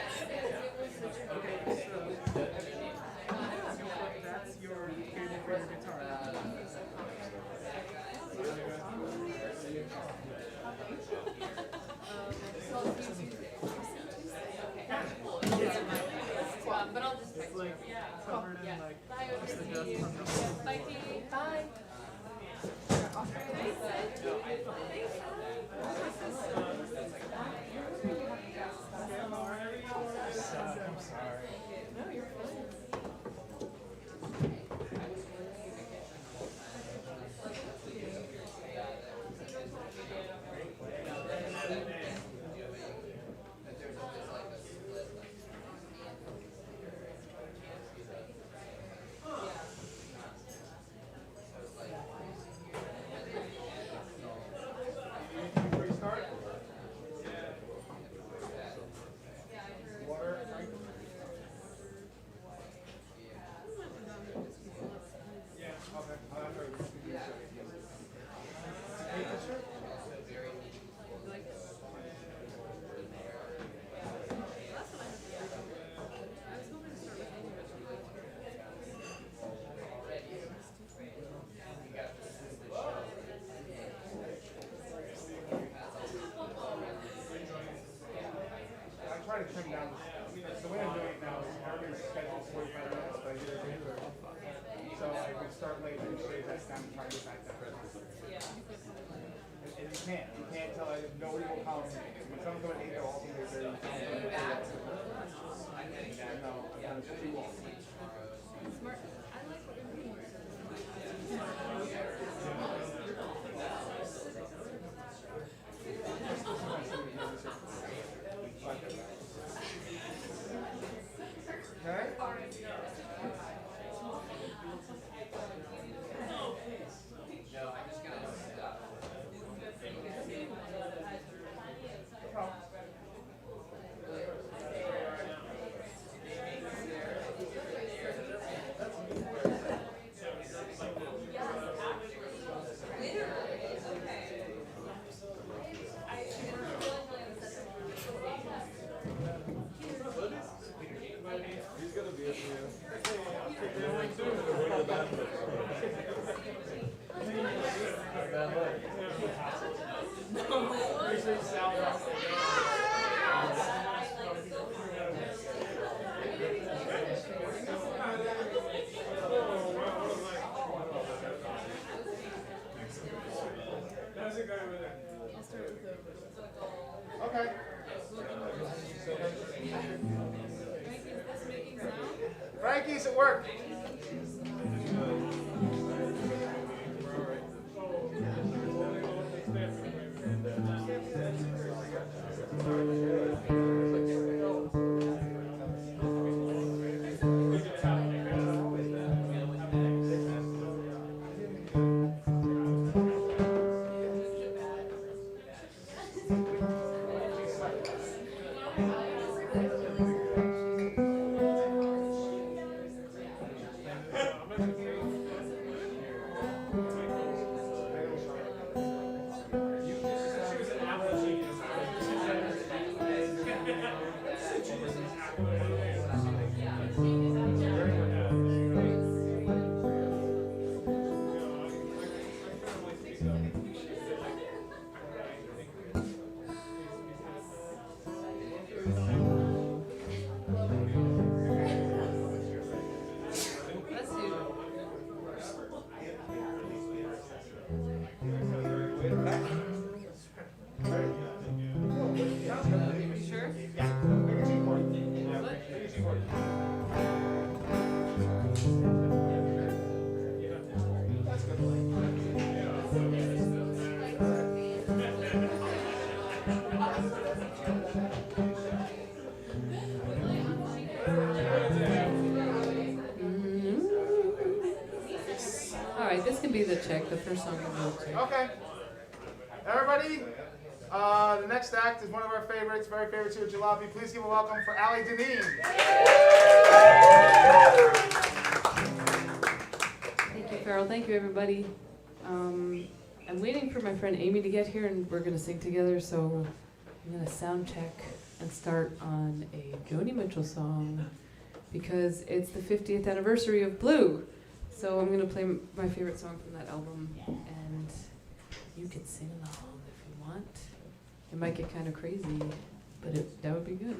That's your favorite guitar. but I'll just text you. Covered in like Bye. just the dust from the Bye, Katie. Bye. I'm sorry. No, you're fine. Restart. Water. Yeah. Okay. I'll have to Hey, picture? I try to trim down the way I'm doing it now is everybody's scheduled 45 minutes, but I do it later. So I would start late and shave that down and try to get back down. And you can't tell, nobody will count. When someone's going to eat, they'll all be there. No, it's too long. Smart. I like what you're doing. Okay? He's gonna be with you. Okay. Frankie's at work. right, this can be the check, the first song can be the check. Okay. Everybody, the next act is one of our favorites, very favorites here at Jalopy. Please give a welcome for Dineen. Thank you, Farrell. Thank you, everybody. I'm waiting for my friend Amy to get here, and we're going to sing together, so I'm going to sound check and start on a Joni Mitchell song because it's the 50th anniversary of Blue. So I'm going to play my favorite song from that album, and you can sing along if you want. It might get kind of crazy, but that would be good.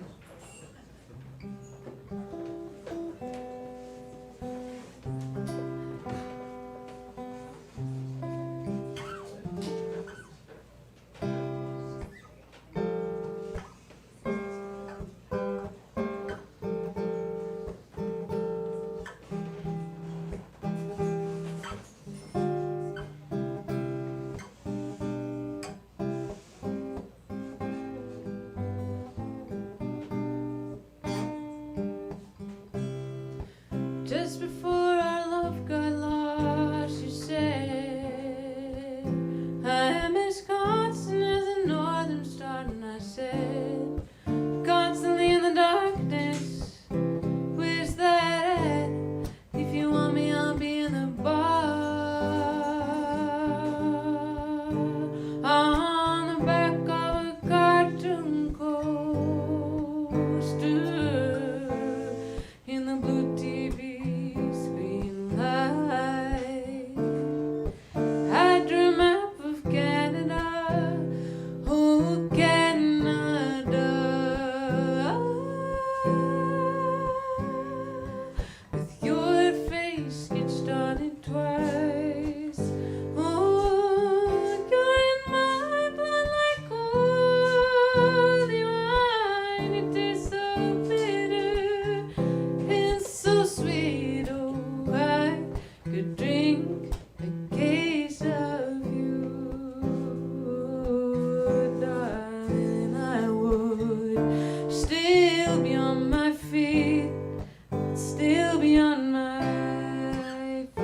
Just before our love got lost, you said, I am as constant as a northern star, and I said, constantly in the darkness, where's that at? If you want me, I'll be in the bar, on the back of a cartoon coaster, in the blue TV screen light. I drew a map of Canada, oh Canada, with your face sketched on it twice. Oh, you're in my blood like holy wine. It tastes so bitter and so sweet. Oh, I could drink a case of you, darling. I would still be on my feet, still be on my feet.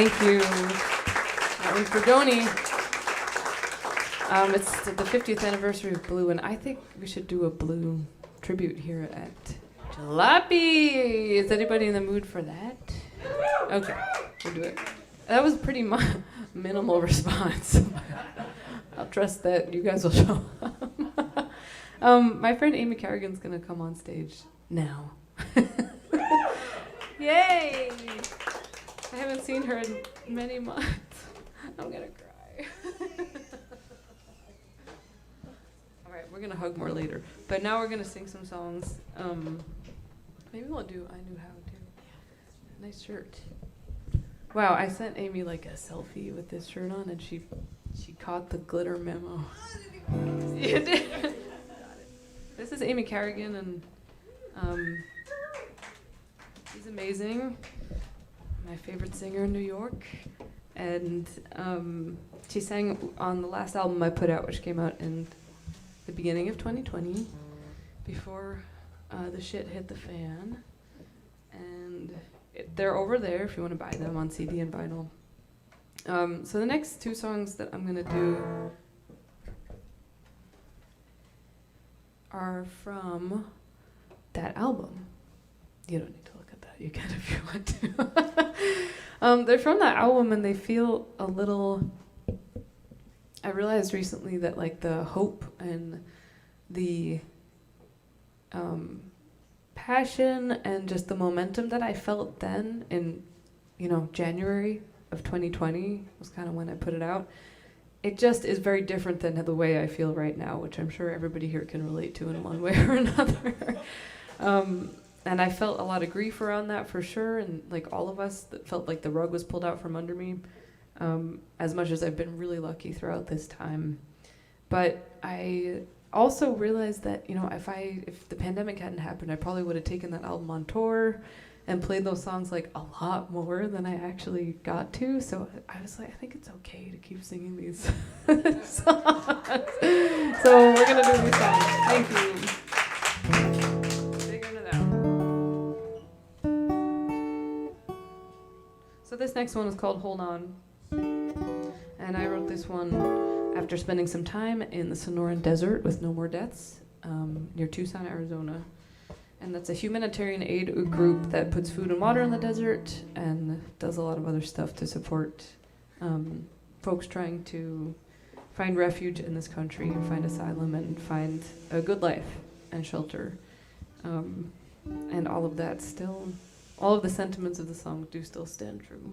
Thank you. That one's for Joni. It's the 50th anniversary of Blue, and I think we should do a Blue tribute here at Jalopy. Is anybody in the mood for that? Okay, we'll do it. That was pretty minimal response. I'll trust that you guys will show up. My friend Amy Carrigan's gonna come on stage now. Yay! I haven't seen her in many months. I'm gonna cry. All right, we're gonna hug more later. But now we're gonna sing some songs. Maybe we'll do I Knew How too. Nice shirt. Wow, I sent Amy like a selfie with this shirt on, and she caught the glitter memo. You did. This is Amy Carrigan, and she's amazing. My favorite singer in New York, and she sang on the last album I put out, which came out in the beginning of 2020, before the shit hit the fan. And they're over there if you want to buy them on CD and vinyl. So the next two songs that I'm gonna do are from that album. You don't need to look at that. You can if you want to. They're from that album, and they feel a little. I realized recently that like the hope and the passion and just the momentum that I felt then in, January of 2020 was kind of when I put it out. It just is very different than the way I feel right now, which I'm sure everybody here can relate to in one way or another. And I felt a lot of grief around that for sure, and like all of us, that felt like the rug was pulled out from under me, as much as I've been really lucky throughout this time. But I also realized that, if the pandemic hadn't happened, I probably would have taken that album on tour and played those songs like a lot more than I actually got to. So I was like, I think it's okay to keep singing these songs. So we're gonna do these songs. Thank you. Dig into that. So this next one is called Hold On. And I wrote this one after spending some time in the Sonoran Desert with No More Deaths, near Tucson, Arizona. And that's a humanitarian aid group that puts food and water in the desert and does a lot of other stuff to support folks trying to find refuge in this country and find asylum and find a good life and shelter. And all of that still, all of the sentiments of the song do still stand true.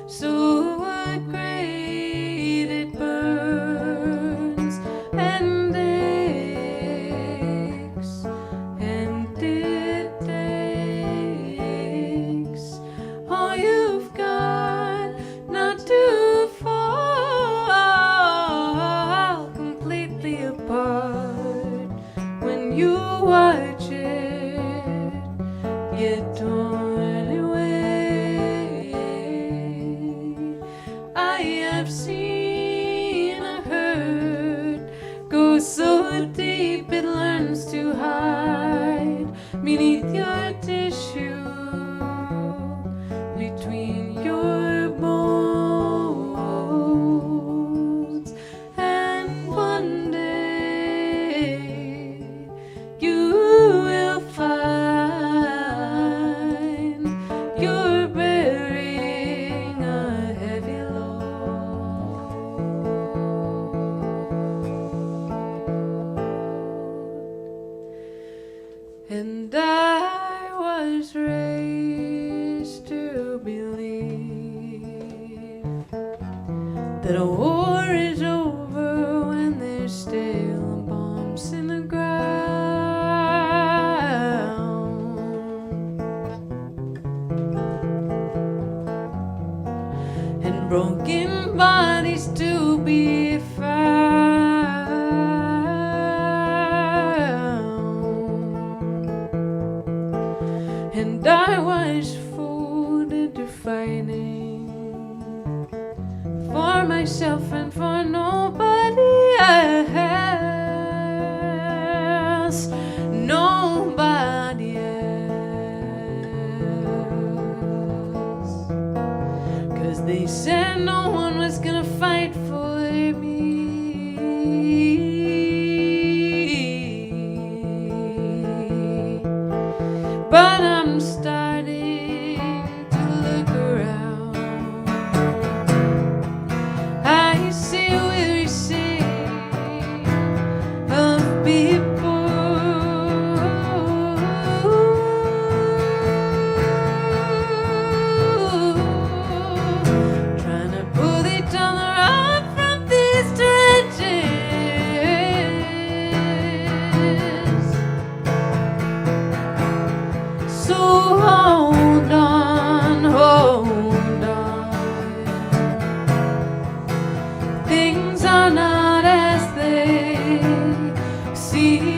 So deep it learns to hide beneath your tissue, between your bones. And one day you will find you're bearing a heavy load. And I was raised to believe that a war is over when there's still bombs in the ground, and broken bodies to be found. And I was fooled into fighting for myself and for nobody else, nobody else. 'Cause they said no one was gonna fight for me. But I'm starting to look around. I see a weary sea of people trying to pull each other up from these trenches. So hold on, hold on. Things are not as they seem.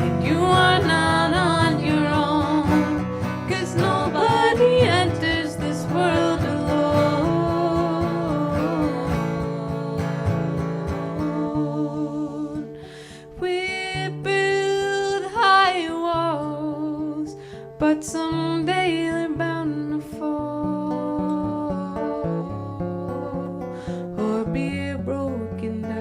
And you are not on your own, 'cause nobody enters this world alone. We build high walls, but someday they're bound to fall or be broken down.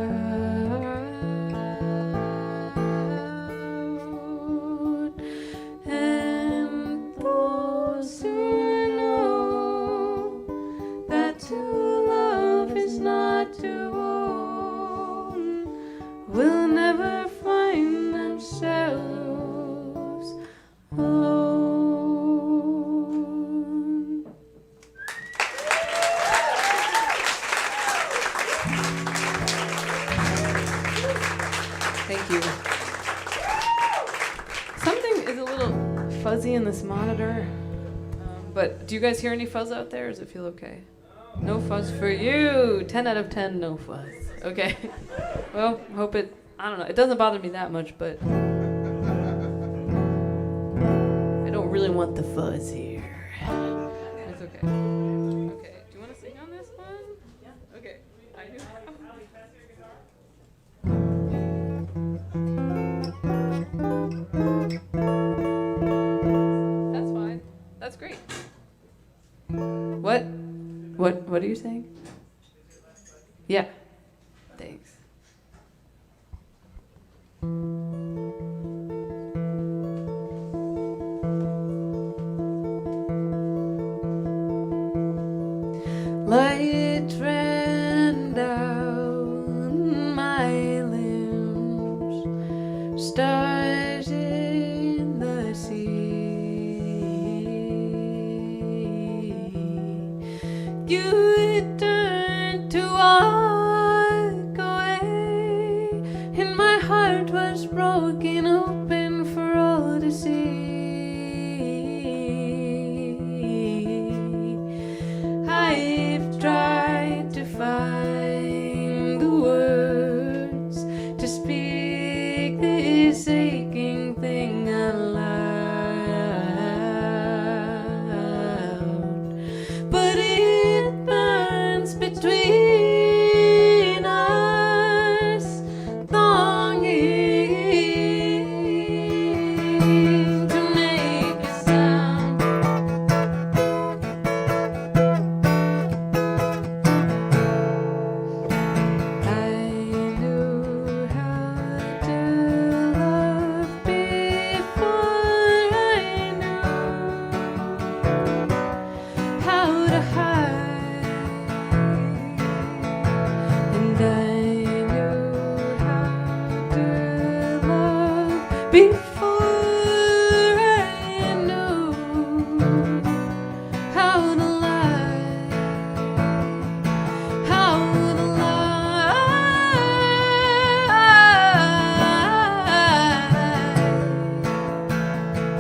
And those who know that to love is not to own will never find themselves alone. Thank you. Something is a little fuzzy in this monitor, but do you guys hear any fuzz out there? Does it feel okay? No fuzz for you. 10 out of 10, no fuzz. Okay. Well, hope it, I don't know. It doesn't bother me that much, but I don't really want the fuzz here. It's okay. Okay. Do you want to sing on this one? Yeah. Okay. I do. That's fine. That's great. What are you saying? Yeah. Thanks. Light ran down my limbs, stars in the sea. You turned to walk away, and my heart was broken open for all to see. I've tried to find the words to speak this aching thing aloud, before I knew how to lie, how to lie.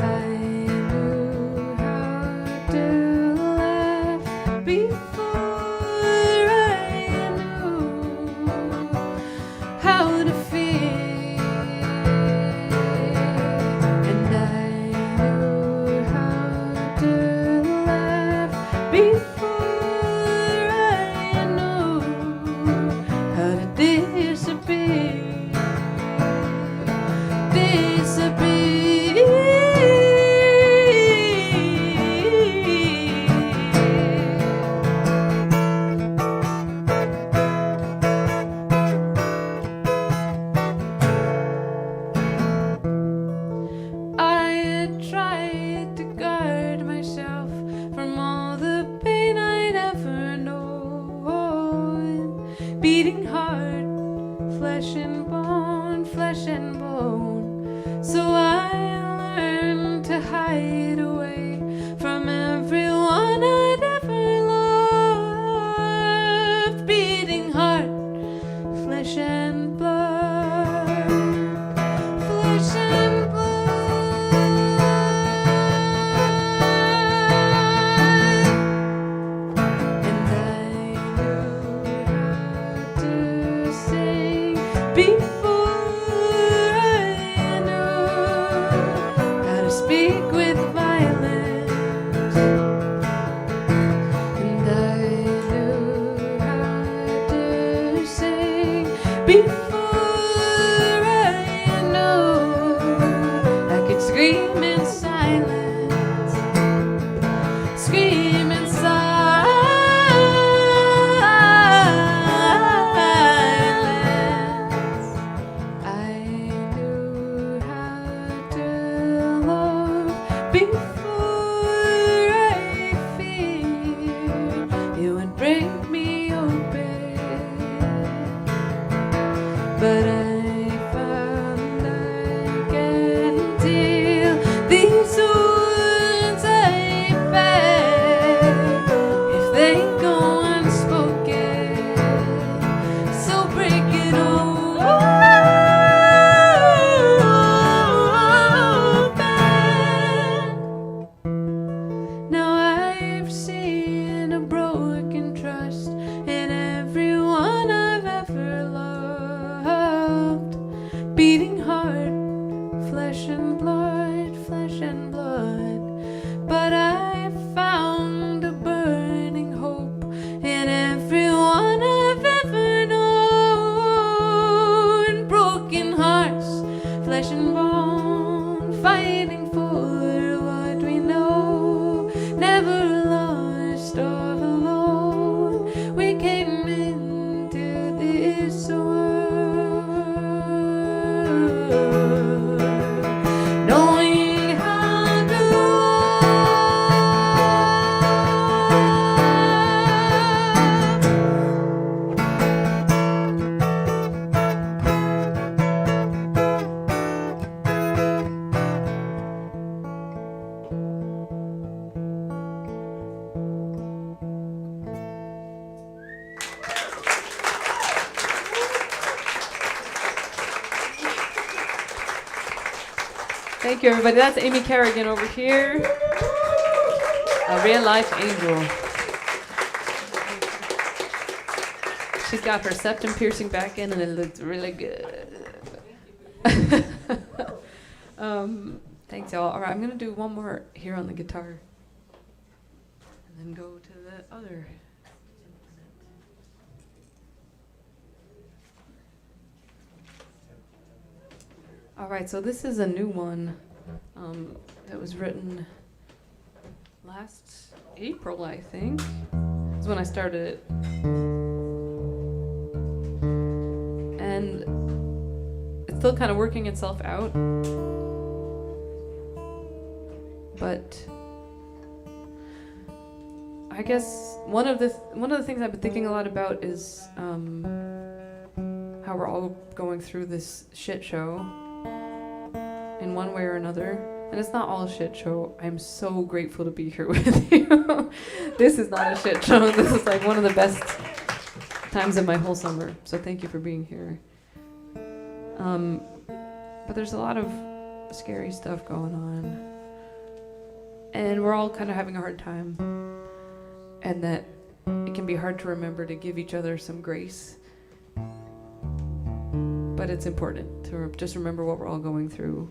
I knew how to laugh before I knew how to feel, and I knew how to laugh before I knew how to disappear, I had tried to guard myself from all the pain I'd ever known. Beating heart, flesh and bone, flesh and bone. So I learned to hide away from everyone I'd ever loved. Beating heart, flesh and blood, flesh and blood. And I knew how to sing before I knew how to speak with violence. And I knew how to sing before I knew I could scream in silence, scream in silence. I knew how to love before I feared it would break me open. But I found I can deal these wounds I bear if they go unspoken. So break it open. Now I've seen a broken trust in everyone I've ever loved. Beating heart, flesh and blood, flesh and blood. But I found a burning hope in everyone I've ever known. Broken hearts, flesh and bone, fighting for what we know. Never lost or alone. We came into this world knowing how to Thank you, everybody. That's Amy Kerrigan over here, a real life angel. She's got her septum piercing back in, and it looks really good. Thanks, y'all. All right, I'm gonna do one more here on the guitar, and then go to the other. All right, so this is a new one that was written last April, I think. Is when I started it. And it's still kind of working itself out. But I guess one of the things I've been thinking a lot about is how we're all going through this shit show. in one way or another. And it's not all a shit show. I'm so grateful to be here with you. This is not a shit show. This is like one of the best times of my whole summer. So thank you for being here. But there's a lot of scary stuff going on. And we're all kind of having a hard time. And that it can be hard to remember to give each other some grace. But it's important to just remember what we're all going through.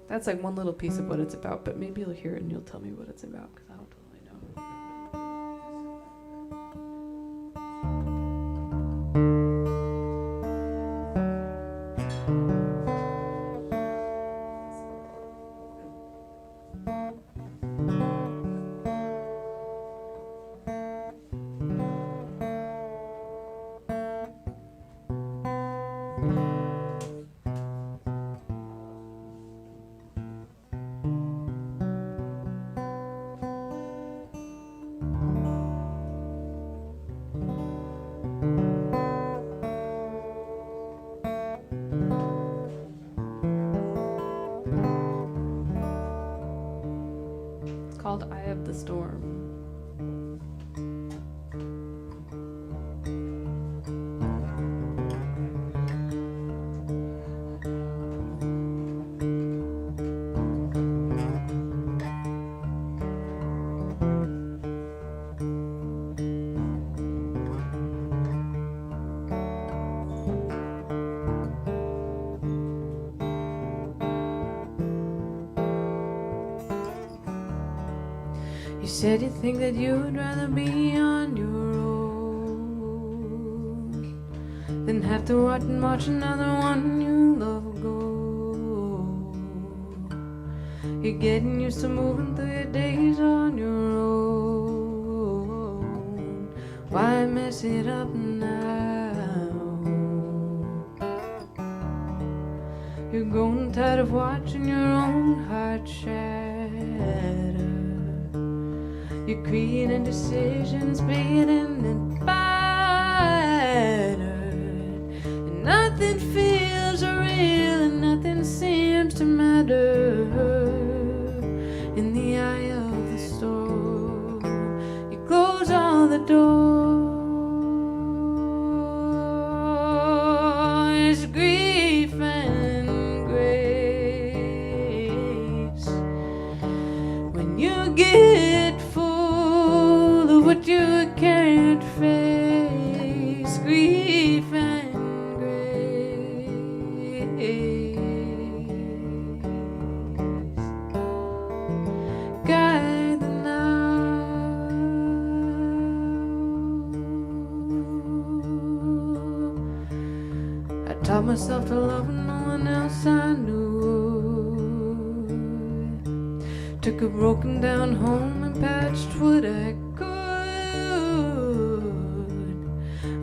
That's like one little piece of what it's about, but maybe you'll hear it and you'll tell me what it's about, because I don't totally know. It's called Eye of the Storm. You said you think that you would rather be on your own than have to watch another one you love go. You're getting used to moving through your days on your own. Why mess it up now? You're growing tired of watching your own heart shatter. You're creating decisions, beating and battered, and nothing feels real and nothing seems to matter. In the eye of the storm, you close all the doors. Grief and grace. When you get what you can't face, grief and grace. Guide the now. I taught myself to love when no one else I knew. Took a broken down home and patched what I could.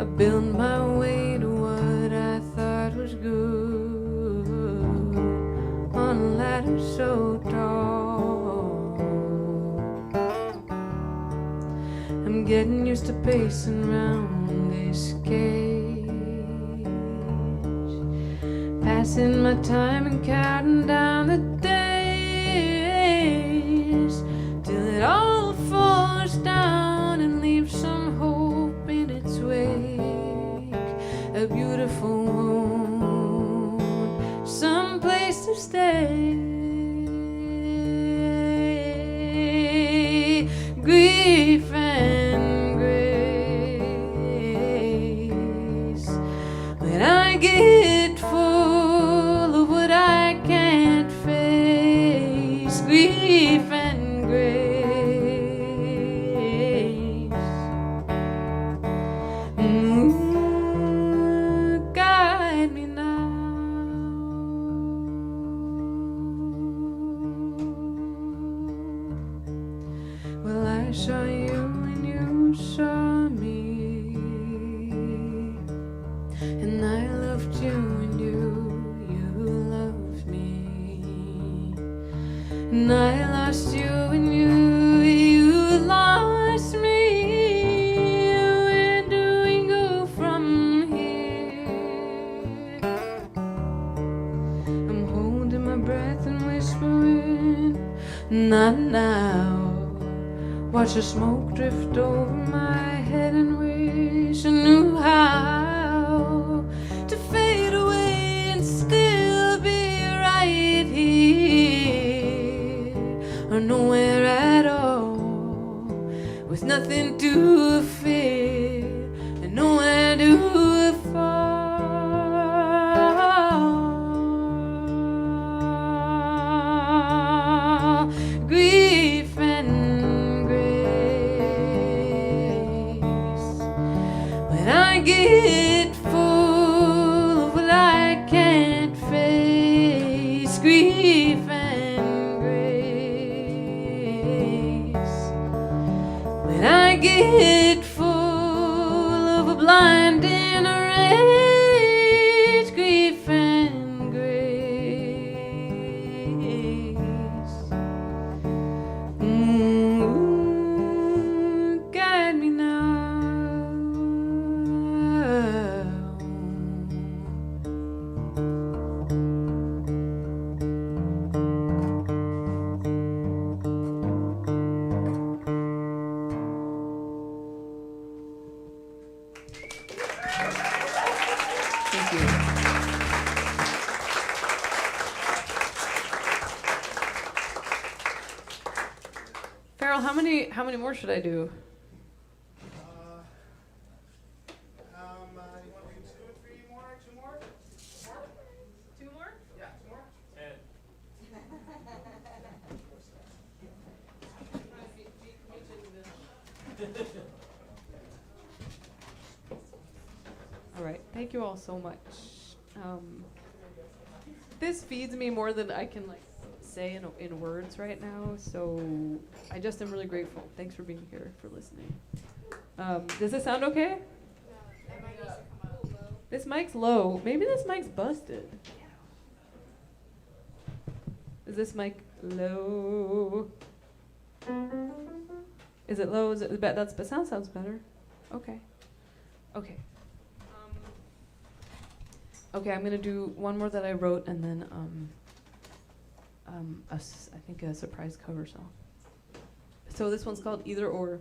I built my way to what I thought was good on a ladder so tall. I'm getting used to pacing round this cage, passing my time and counting down the days till it all falls down and leaves some hope in its wake. A beautiful wound, some place to stay. Grief and grace. When I get full of what I can't face, grief and grace. Guide me now. Well, I saw you and you saw me, and I loved you and you loved me, and I lost you and you lost me. Where do we go from here? not now. Watch the smoke drift over my head and wish I knew how to fade away and still be right here, or nowhere at all, with nothing to fear and nowhere to fall. Grief and grace. When I get full of what I can't face, grief and grace. When I get full of a blinding rage, grief and grace. Guide me now. Thank you. Farrell, how many more should I do? You want to do 2 or 3 more? 2 more? 2 more? Yeah, 2 more? All right, thank you all so much. This feeds me more than I can say in words right now, so I just am really grateful. Thanks for being here, for listening. Does it sound okay? This mic's low. Maybe this mic's busted. Is this mic low? Is it low? Is it that's but sounds better. Okay. Okay. Okay, I'm gonna do one more that I wrote, and then I think a surprise cover song. So this one's called Either Or,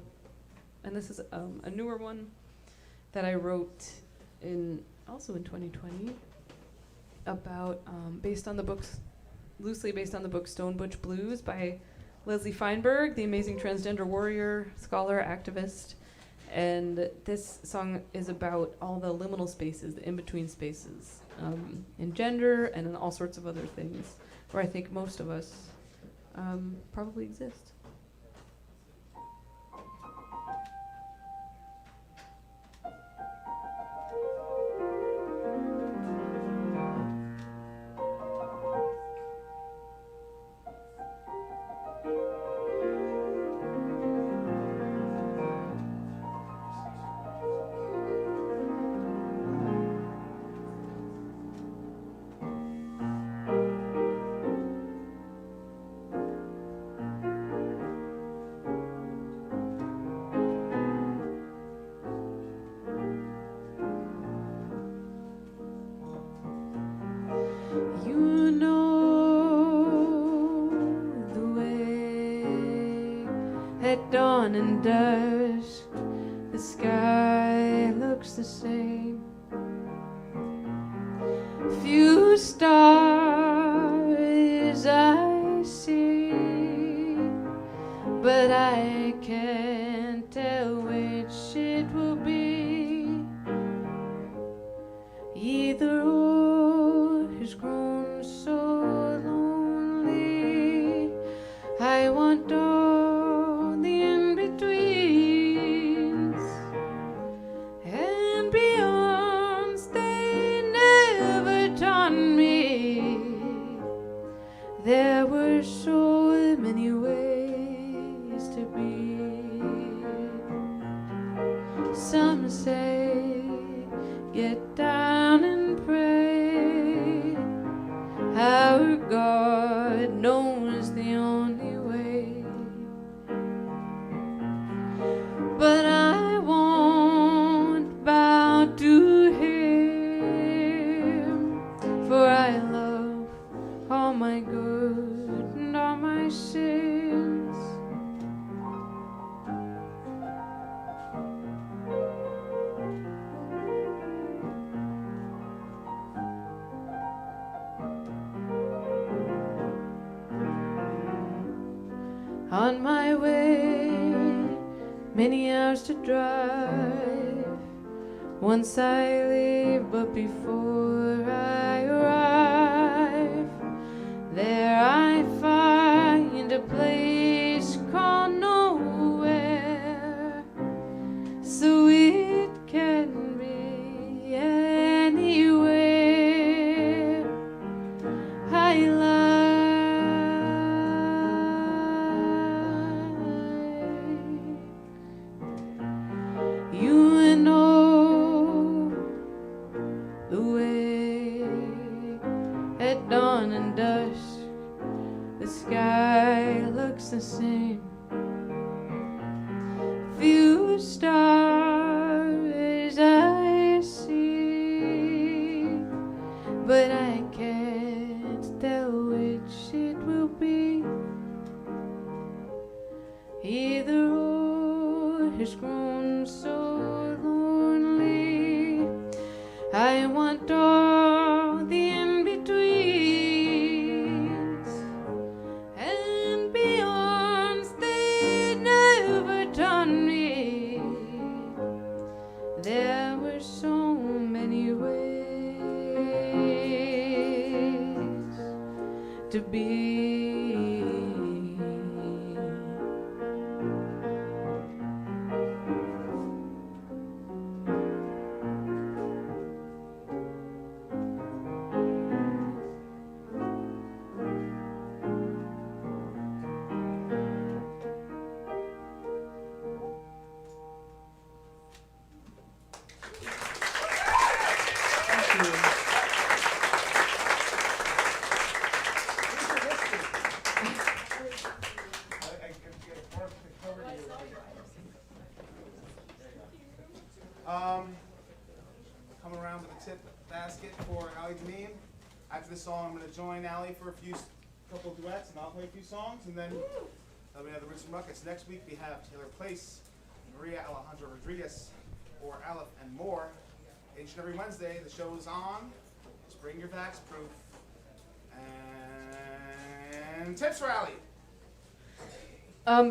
and this is a newer one that I wrote also in 2020 about loosely based on the book Stone Butch Blues by Leslie Feinberg, the amazing transgender warrior, scholar, activist. And this song is about all the liminal spaces, the in-between spaces, in gender and in all sorts of other things, where I think most of us probably exist. You know the way at dawn and dusk the sky looks the same. Few stars I see, but I can't tell which it will be. Either or has grown so lonely. I want all the in-betweens and beyonds. They never taught me there were so many ways to be. Some say get down and pray. Our God knows the only way. But I won't bow to him, for I love all my good and all my sin. On my way, many hours to drive. Once I leave, but before I arrive, there I find a place called nowhere. So it can be anywhere. I lie. You and all the way at dawn and dusk, the sky looks the same. Few stars I see, but I can't tell which it will be. Either or has grown so lonely. I want all the in-betweens and beyonds. They never done me. There were so many ways to be. Coming around with a tip basket for Ali Dineen. After this song, I'm going to join Ali for a couple of duets, and I'll play a few songs, and then that'll be another Roots and Ruckus. Next week, we have Taylor Place, Maria Alejandra Rodriguez, or Aleph and more. Each and every Wednesday, the show is on. Just bring your vax proof. And tips for Ali.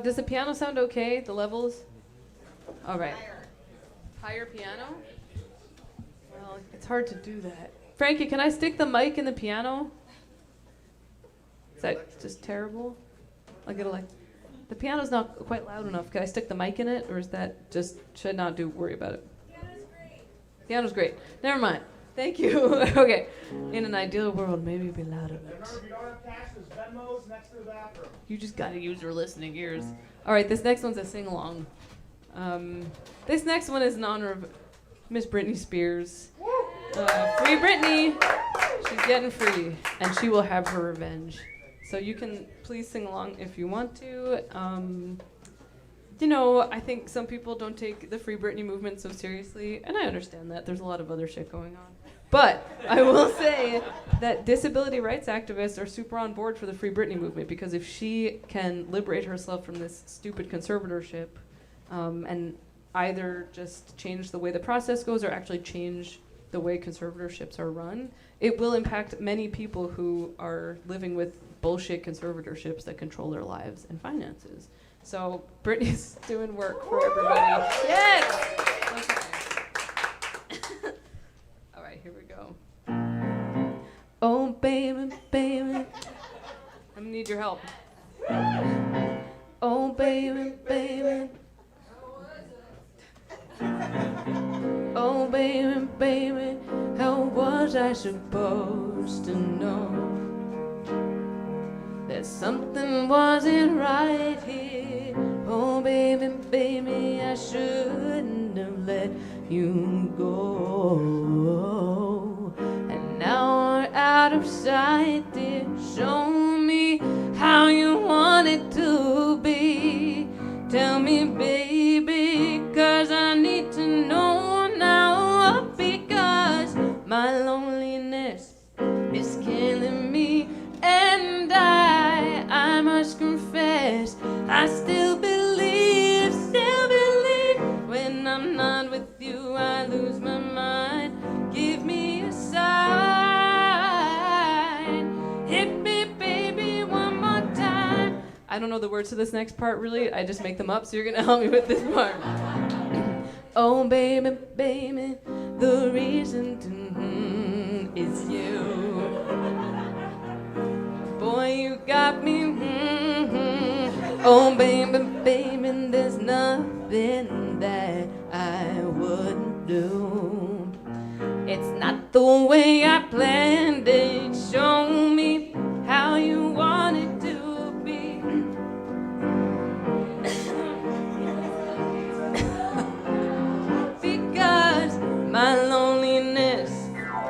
Does the piano sound okay? The levels? All right. Higher piano? Well, it's hard to do that. Frankie, can I stick the mic in the piano? Is that just terrible? I'll get the piano's not quite loud enough. Can I stick the mic in it, or is that just should not worry about it? Piano's great. Piano's great. Never mind. Thank you. Okay. In an ideal world, maybe it'd be louder. Remember, if you don't have cash, there's Venmos next to the bathroom. You just gotta use your listening ears. All right, this next one's a sing-along. This next one is in honor of Miss Britney Spears. Free Britney! She's getting free, and she will have her revenge. So you can please sing along if you want to. You know, I think some people don't take the Free Britney movement so seriously, and I understand that. There's a lot of other shit going on. But I will say that disability rights activists are super on board for the Free Britney movement, because if she can liberate herself from this stupid conservatorship, and either just change the way the process goes or actually change the way conservatorships are run, it will impact many people who are living with bullshit conservatorships that control their lives and finances. So Brittany's doing work for everybody. Yes! Okay. All right, here we go. Oh, baby, baby. I'm gonna need your help. Oh, baby, baby. Oh, baby, baby, how was I supposed to know that something wasn't right here? Oh, baby, baby, I shouldn't have let you go. And now we're out of sight, dear. Show me how you want it to be. Tell me, baby, 'cause I need to know now, because my loneliness is killing me, and I must confess, I still believe, when I'm not with you, I lose my mind. Give me a sign, hit me, baby, one more time. I don't know the words to this next part really. I just make them up, so you're gonna help me with this part. Oh baby, baby, the reason is you. Boy, you got me. Oh baby, baby, there's nothing that I wouldn't do. It's not the way I planned it. Show me how you want it to be. Because my loneliness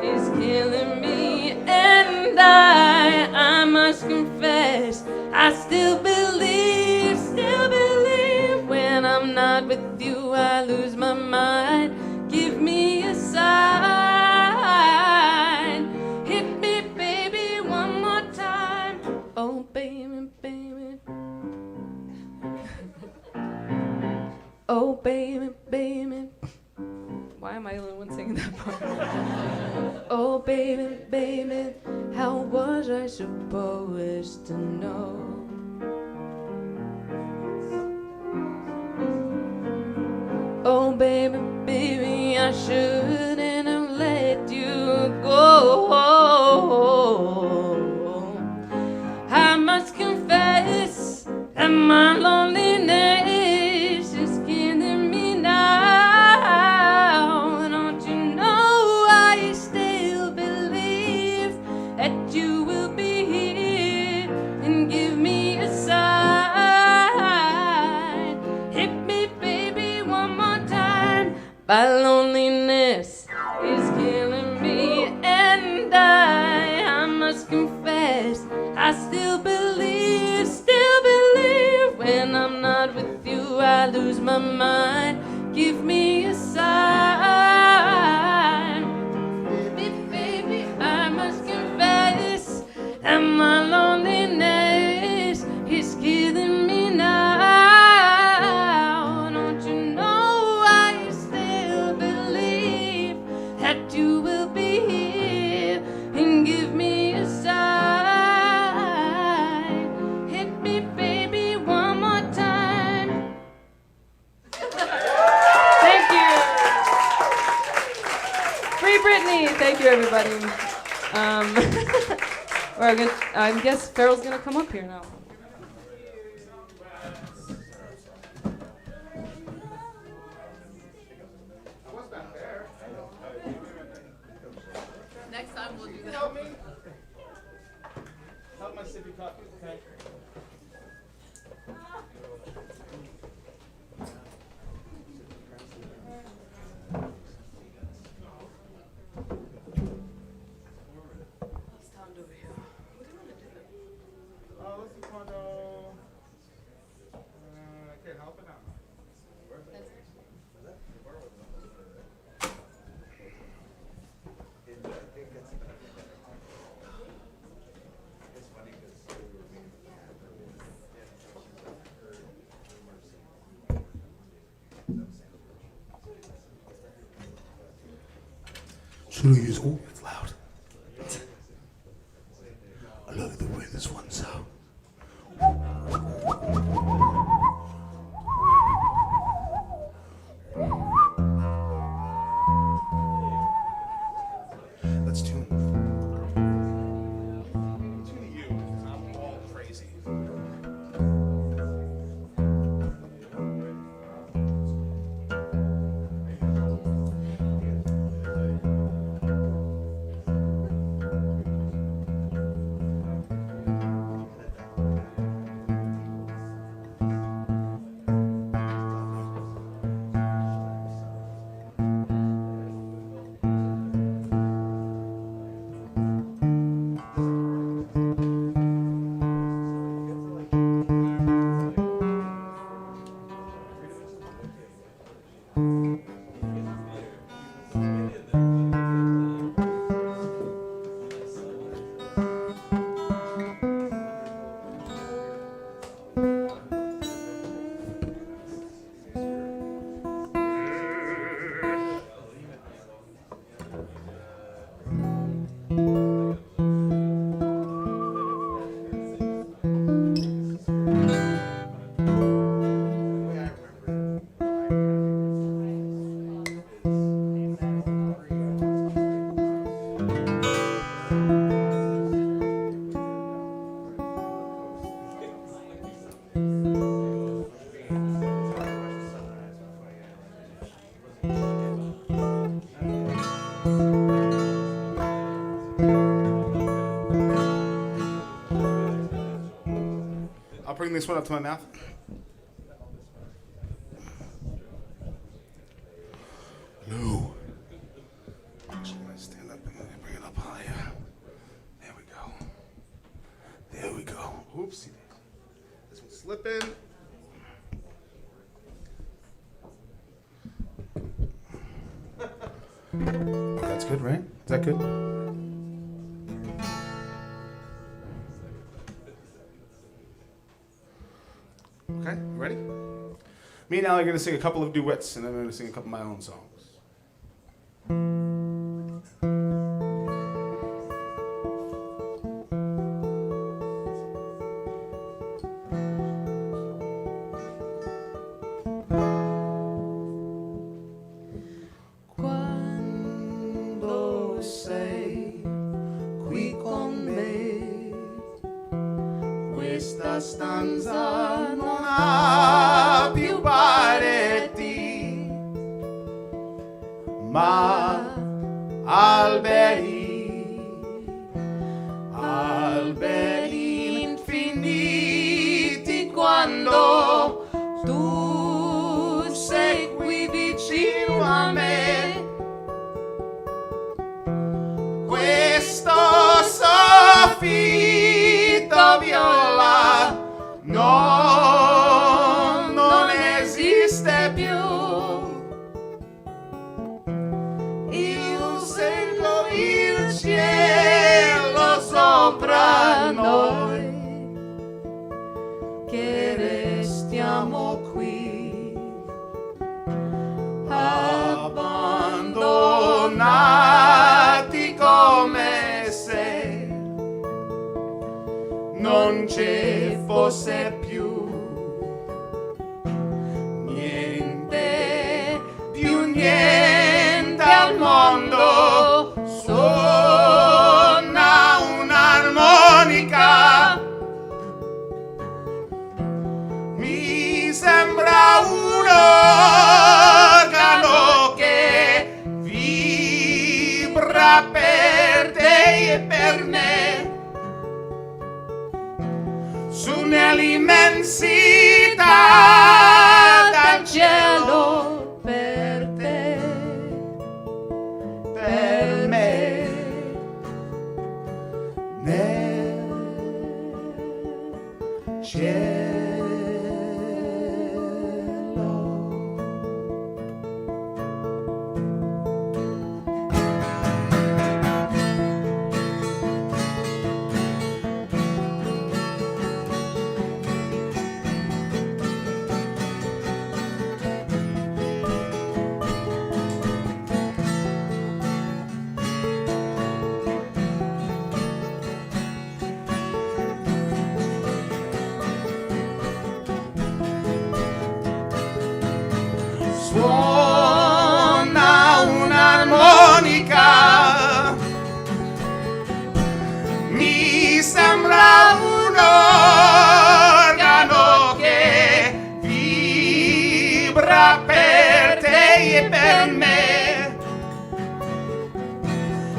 is killing me, and I must confess, I still believe when I'm not with you, I lose my mind. Give me a sign. Hit me, baby, one more time. Oh, baby, baby. Oh, baby, baby. Why am I the only one singing that part? Oh, baby, baby, how was I supposed to know? Oh, baby, baby, I shouldn't have let you go. I must confess that my loneliness is killing me now. Don't you know I still believe that you will be here and give me a sign. Hit me, baby, one more time. My loneliness is killing me, and I must confess, I still believe when I'm not with you, I lose my mind. Give me a sign. Baby, baby, I must confess that my loneliness is killing me now. Don't you know I still believe that you will be here and give me a sign. Hit me, baby, one more time. Thank you. Free Britney. Thank you, everybody. I guess Farrell's gonna come up here now. I was back there. Next time we'll do Can you that. help me? Help my sippy cup, okay? Oh, let's do Quando. I can't help it now. Should we use? Oh, it's loud. I love the way this one sounds. Let's tune. To you, because I'm all crazy. bring this one up to my mouth. No. Actually, I'm gonna stand up and bring it up higher. There we go. There we go. Oopsie. This one's slipping. That's good, right? Is that good? Okay, you ready? Me and Al are going to sing a couple of duets, and I'm going to sing a couple of my own songs. Quando sei qui con me, questa stanza non ha più pareti, ma alberi, alberi infiniti. Quando tu sei qui vicino a me, questo soffitto viola non esiste più. Io sento il cielo sopra noi, che restiamo qui abbandonati come se non ci fosse più niente, più niente al mondo. Suona un'armonica, mi sembra un organo che vibra per te e per me, su un'immensità dal cielo per te, per me, nel cielo. Suona un'armonica, mi sembra un organo che vibra per te e per me,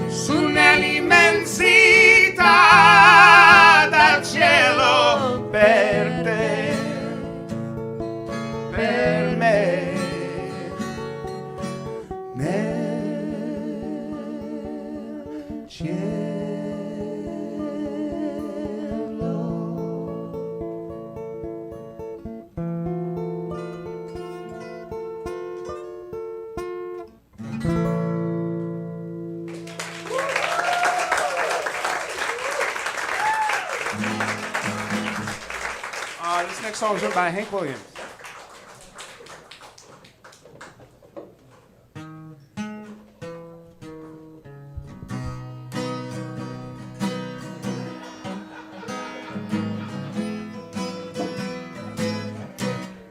su un'immensità dal cielo per te, per me. This next song is written by Hank Williams.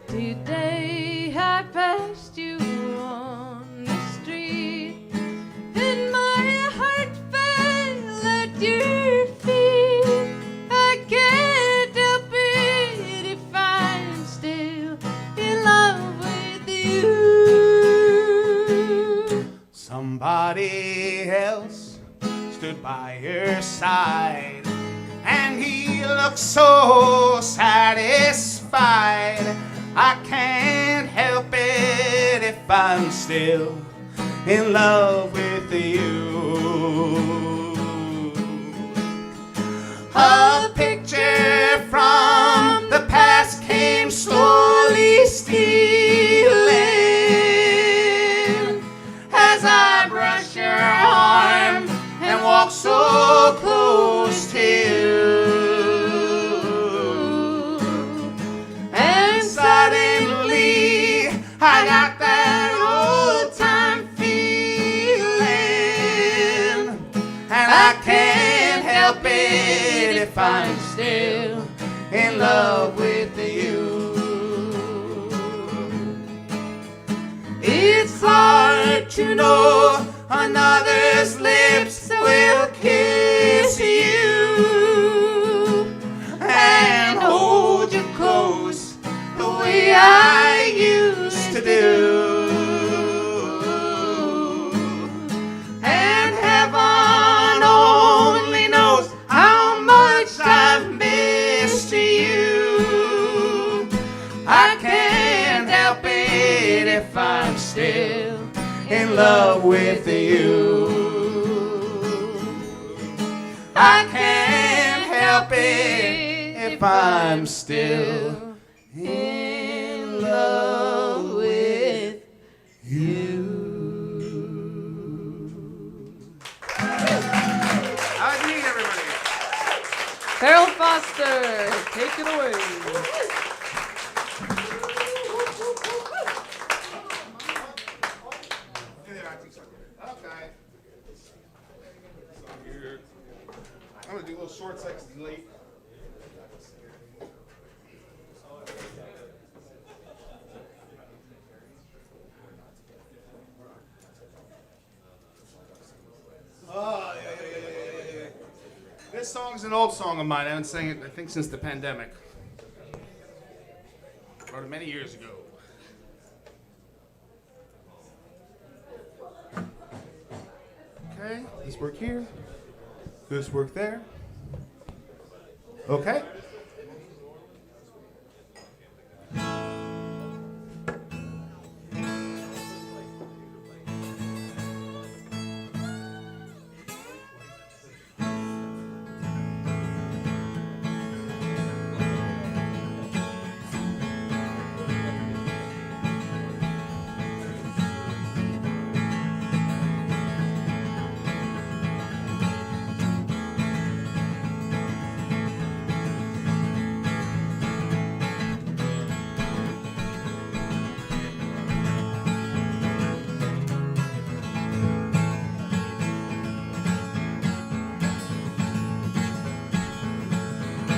Today I passed you on the street, and my heart fell at your feet. I can't help it if I'm still in love with you. Somebody else stood by her side and he looks so satisfied. I can't help it if I'm still in love with you. A picture from the past came slowly stealing as I brush your arm and walk so close to you. And suddenly I got that old time feeling, and I can't help it if I'm still in love with you. It's hard to know another's lips will kiss you and hold you close the way I used to do. And heaven only knows how much I've missed you. I can't help it if I'm still in love with you. I can't help it if I'm still in love with you. How's it, everybody? Farrell Foster, take it away. Okay. I'm gonna do a little short set because it's late. Oh, yeah. This song's an old song of mine. I haven't sang it, I think, since the pandemic. Wrote it many years ago. Okay, this work here, this work there. Okay.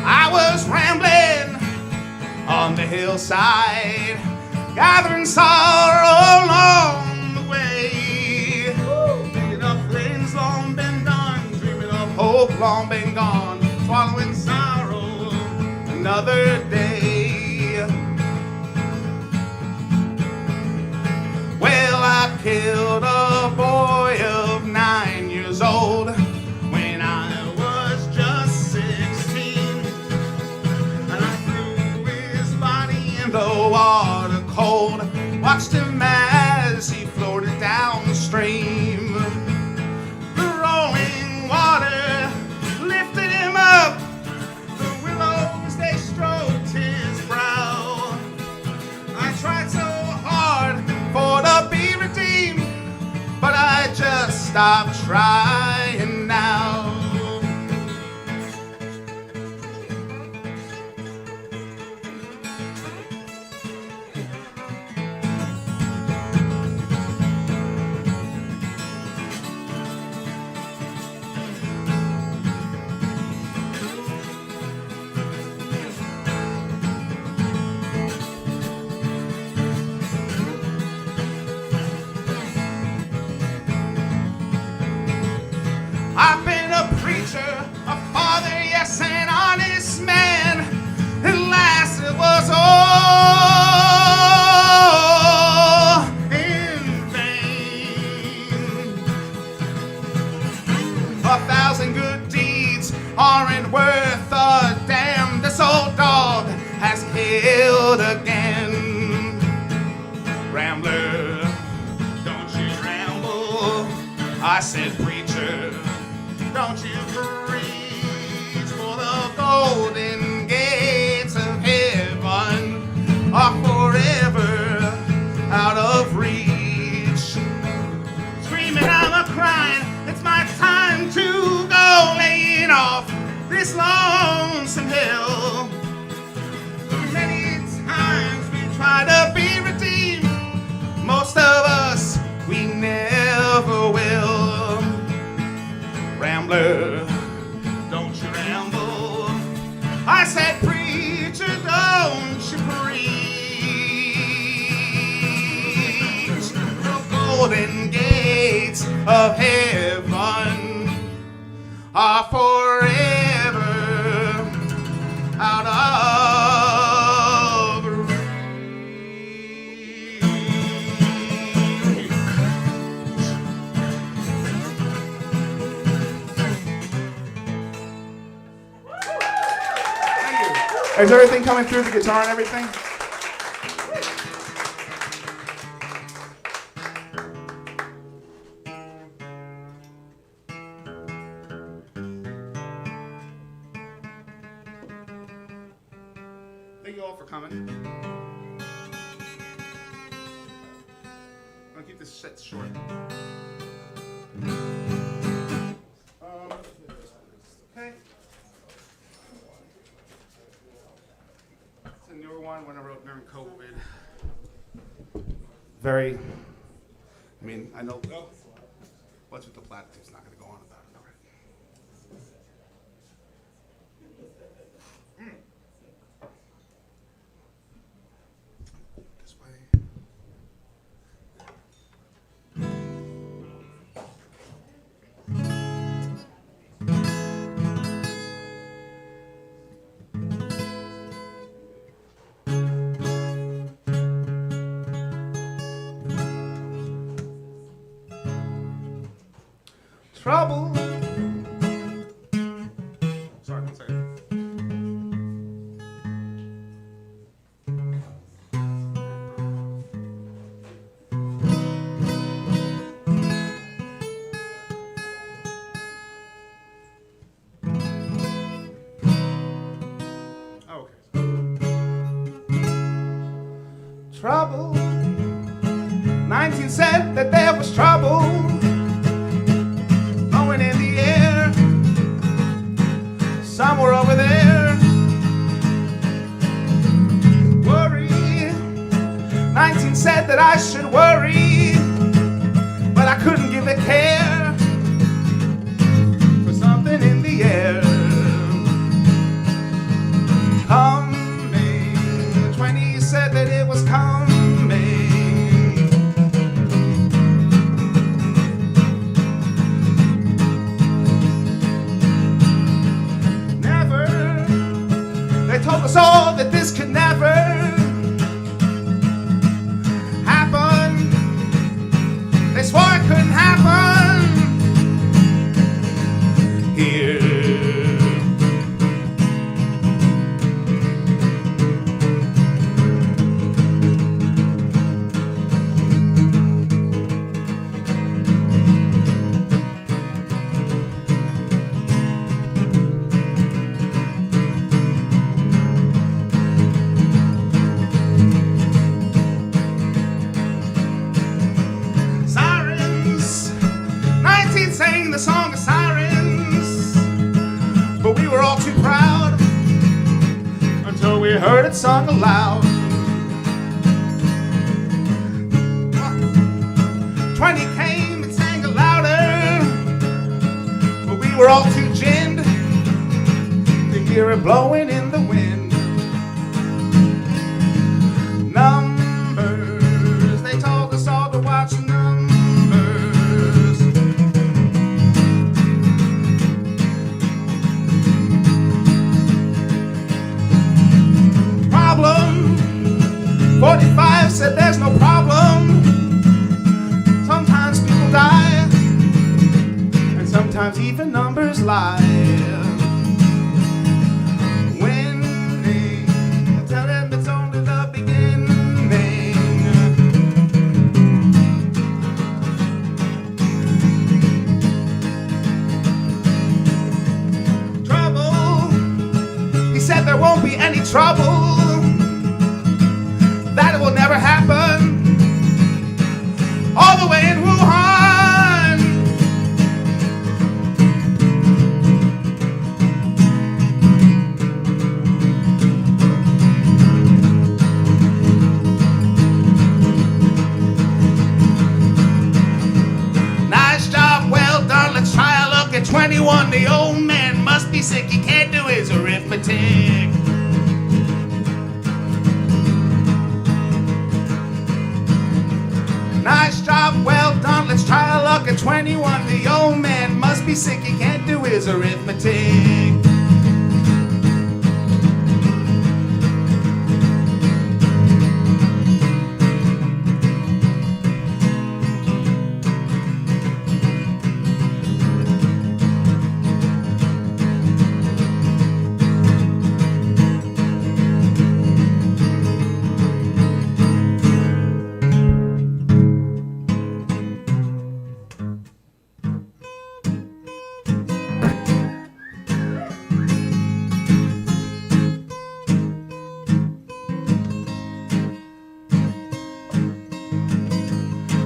I was rambling on the hillside, gathering sorrow along the way. Thinking of things long been done, dreaming of hope long been gone, swallowing sorrow another day. Well, I killed a boy of 9 years old when I was just 16. The water cold, watched him as he floated down the stream. The rolling water lifted him up, the willows they stroked his brow. I tried so hard for to be redeemed, but I just stopped trying now. I've been a preacher, a father, yes, an honest man. At last it was all in vain. 1,000 good deeds aren't worth a I said, preacher, don't you preach, for the golden gates of heaven are forever out of reach. Screaming, I'm a crying, it's my time to go, laying off this lonesome hill. Many times we try to be redeemed, most of us we never will. Rambler, don't you ramble. I said, preacher, don't you preach. The golden gates of heaven are forever out of reach. Thank you. Is everything coming through the guitar and everything? Thank you all for coming. I'll keep this set short. Okay. It's a newer one, one I wrote during COVID. Very, I mean, I know, what's with the platitude's not going to go on about it already. This way. Trouble. Sorry, one second. Oh, okay. Trouble. 19 said that there was trouble blowing in the air somewhere over there. Worry. 19 said that I should worry, but I couldn't give a care for something in the air. Coming. 20 said that it was coming. Told us all that this could never happen. They swore it couldn't happen here. Sang the song of sirens, but we were all too proud until we heard it sung aloud. 20 came and sang it louder, but we were all too ginned to hear it blowing in the wind. Numbers, they told us all to watch numbers. Problem. 45 said there's no problem. Sometimes people die, and sometimes even numbers lie. Winning, tell them it's only the beginning. said there won't be any trouble, that it will never happen. All the way in Wuhan. Nice job, well done, let's try a look at 21. The old man must be sick, he can't do his arithmetic. Nice job, well done, let's try a look at 21. The old man must be sick, he can't do his arithmetic.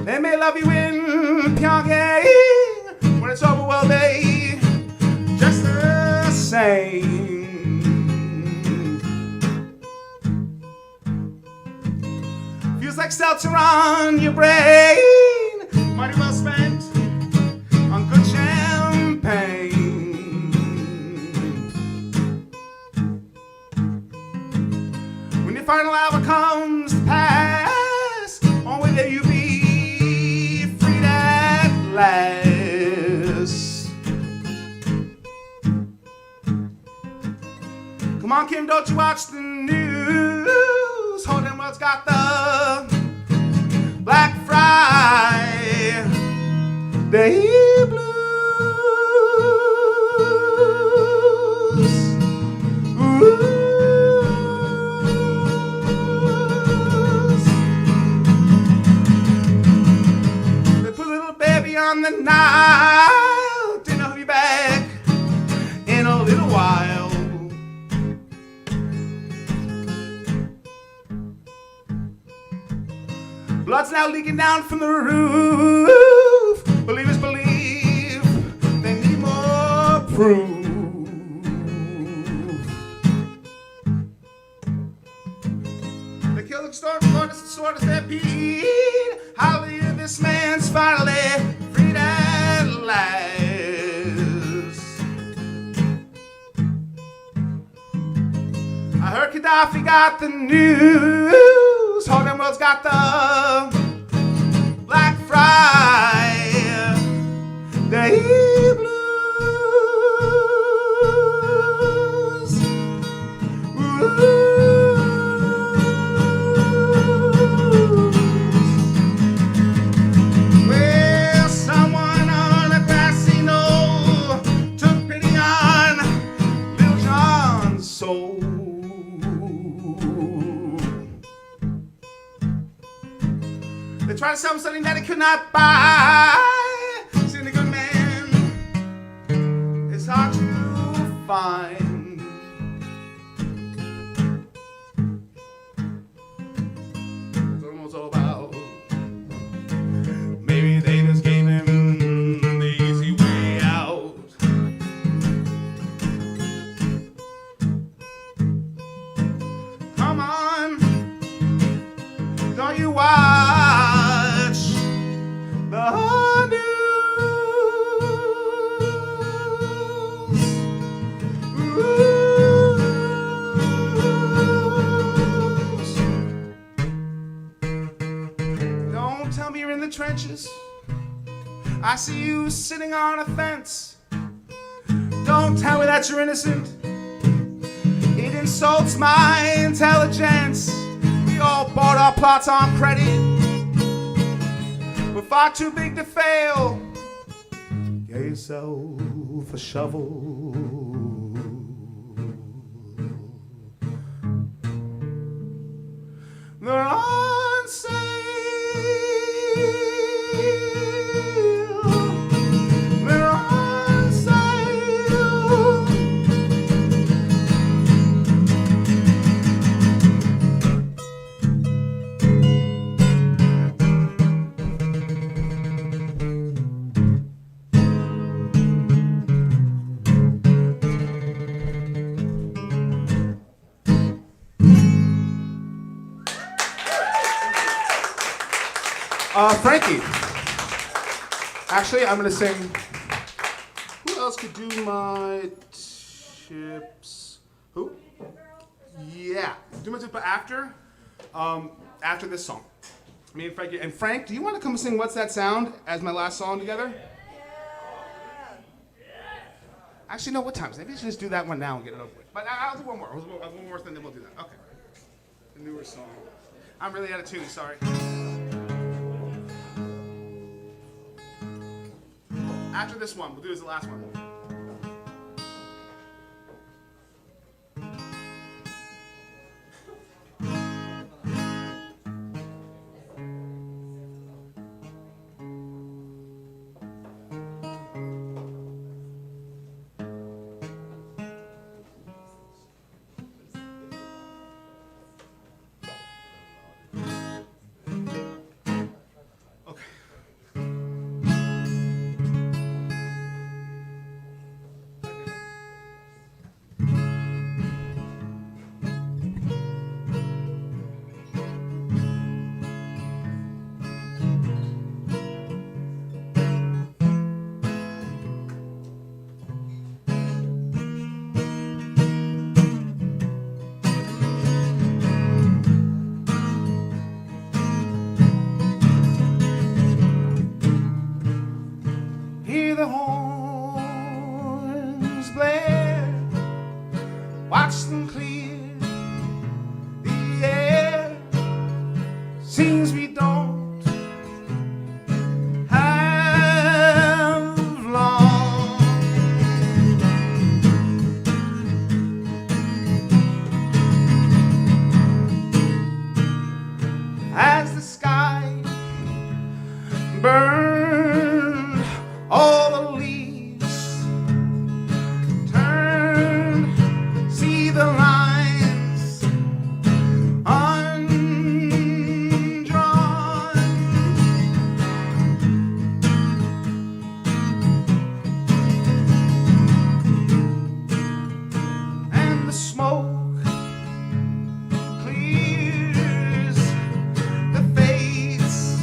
They may love you in Pyongyang when it's over, well, they just the same. Feels like seltzer on your brain, money well spent on good champagne. When your final hour comes to pass, only there you be last. Come on, Kim, don't you watch the news? Holding what's got the Black Friday blues. Ooh. On the Nile, dinner will be back in a little while. Blood's now leaking down from the roof. Believers believe they need more proof. They kill the storm, sword as their beat. Hallelujah, this man's finally freed at last. I heard Gaddafi got the news. Whole damn world's got the Black Friday blues. Ooh. They try to sell him something that he could not buy. Seeing the good man is hard to find. That's what it's all about. Maybe they just gave him the easy way out. Come on, don't you watch the news? Don't tell me you're in the trenches. I see you sitting on a fence. Don't tell me that you're innocent. It insults my intelligence. We all bought our plots on credit. We're far too big to fail. Get yourself a shovel. They're on sale. They're on sale. Frankie. Actually, I'm gonna sing. Who else could do my tips? Who? Yeah, do my tips after this song. Me and Frankie. And Frank, do you want to come and sing "What's That Sound" as my last song together? Actually, no. What times? Maybe we should just do that one now and get it over with. But I'll do one more. I'll do one more, then we'll do that. Okay. The newer song. I'm really out of tune. Sorry. After this one, we'll do this as the last one. Hear the horns blare, watch them clear the air. Seems we don't have long. As the sky burned, all the leaves turn, see the lines undrawn. And the smoke clears, the fates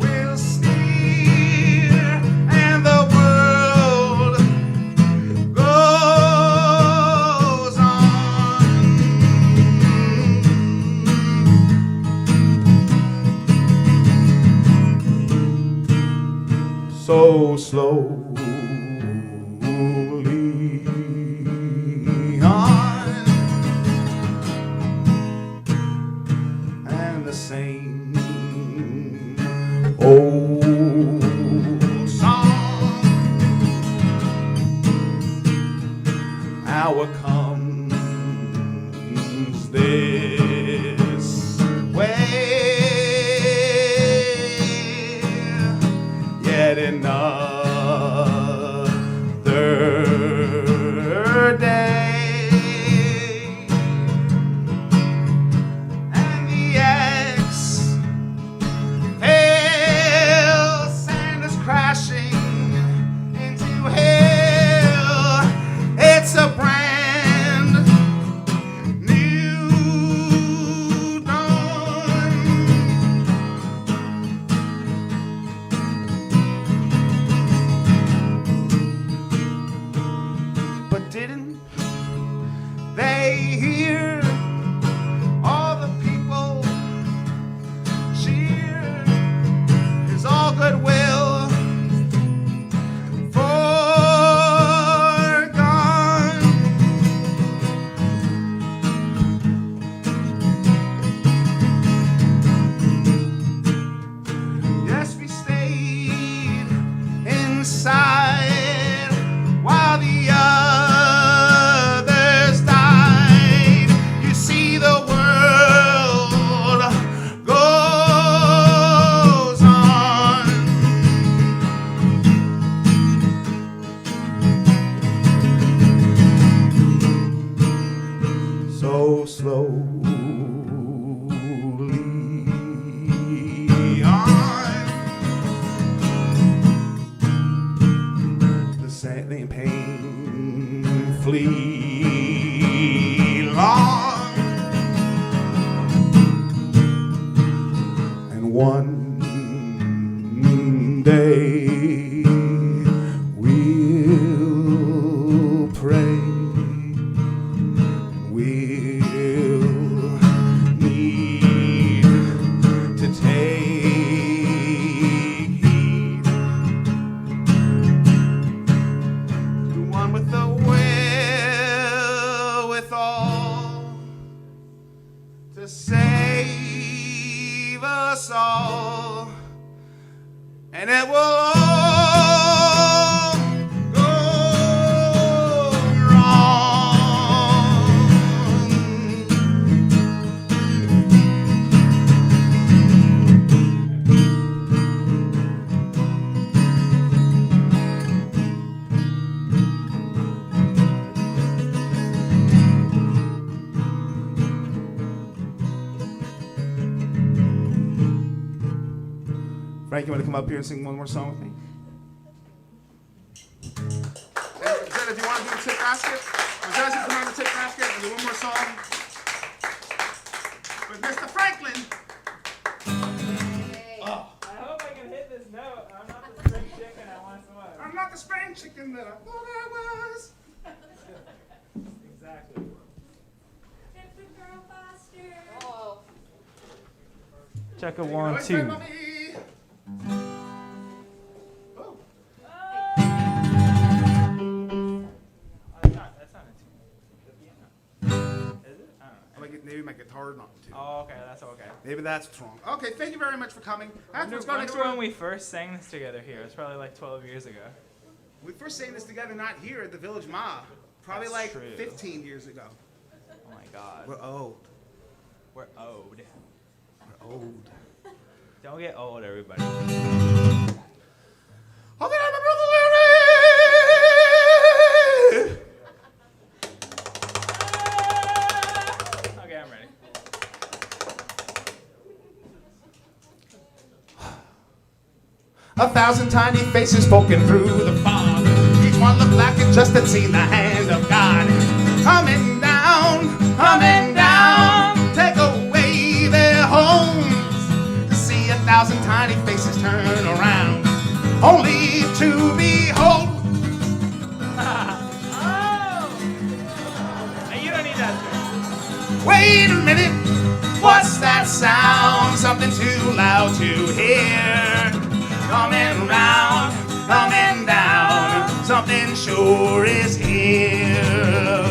will steer, and the world goes on. So slowly on, and the same old song. Hour comes this way, yet another day, and the axe hail Sanders crashing into hell. It's a brand new dawn. But didn't they hear all the people cheer? Is all goodwill forgone? Yes, we stayed inside while the others died. You see, the world goes on. So slowly on, the same painfully long, and one pray. We'll need to take heed. The one with the will, with all to save us all, and it will all go wrong. Frank, you want to come up here and sing one more song with me? Zeta, do you want to do the tip basket? Jesse, come on the tip basket and do one more song with Mr. Franklin. I hope I can hit this note. I'm not the spring chicken I once was. I'm not the spring chicken that I thought I was. Exactly. Check a 1, 2. Oh. That's not a tune. The piano. Is it? I don't know. Maybe my guitar not too. Oh, okay, that's okay. Maybe that's what's wrong. Okay, thank you very much for coming. Let's go next Remember when door. we first sang this together here? It was probably like 12 years ago. We first sang this together not here at the Village Ma. Probably That's like true. 15 years ago. Oh my God. We're old. We're old. We're old. Don't get old, everybody. Oh, then I'm a brother Larry. Okay, I'm ready. A thousand tiny faces poking through the fog. Each one looked like it just had seen the hand of God. Coming down, take away their homes. To see 1,000 tiny faces turn around, only to behold. Oh! Hey, you don't need that thing. Wait a minute, what's that sound? Something too loud to hear. Coming round, coming down, something sure is here.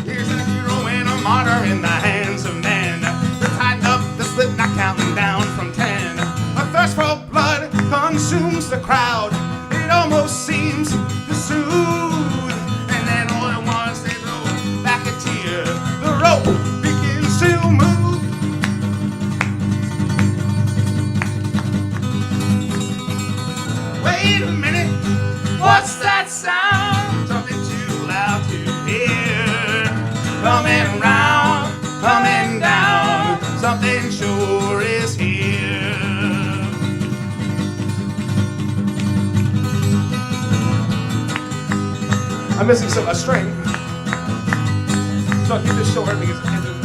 Here's a hero and a martyr in the hands of men. They're tied up, the slip, not counting down from 10. A thirst for blood consumes the crowd. It almost seems to soothe. And then all at once they throw back a tear. The rope begins to move. Wait a minute, what's that sound? Something too loud to hear. Coming round, coming down, something sure is here. I'm missing a string, so I'll keep this short because I can't do it.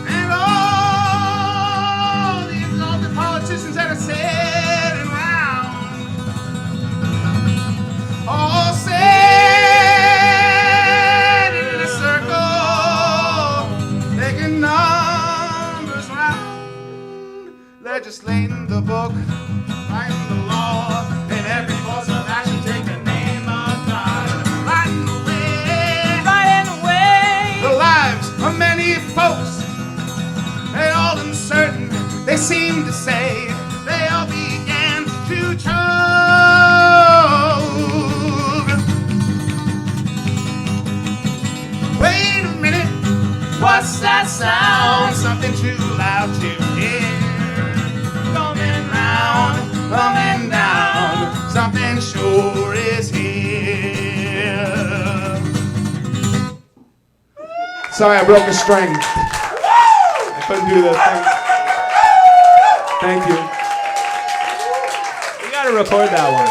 And all the exalted politicians that are sitting round, all sat in a circle, taking numbers round, legislating the book, writing the law, and every course of action take the name of God, writing away the lives of many folks. They all uncertain, they seem to say, they all began to choke. Wait a minute, what's that sound? Something too loud to hear. Coming round, coming down, something sure is here. Sorry, I broke a string. I couldn't do that. Thank you. You gotta record that one.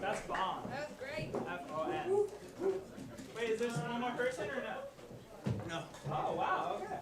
That's bomb. That was great. F-O-N. Wait, is there one more person or no? No. Oh, wow, okay.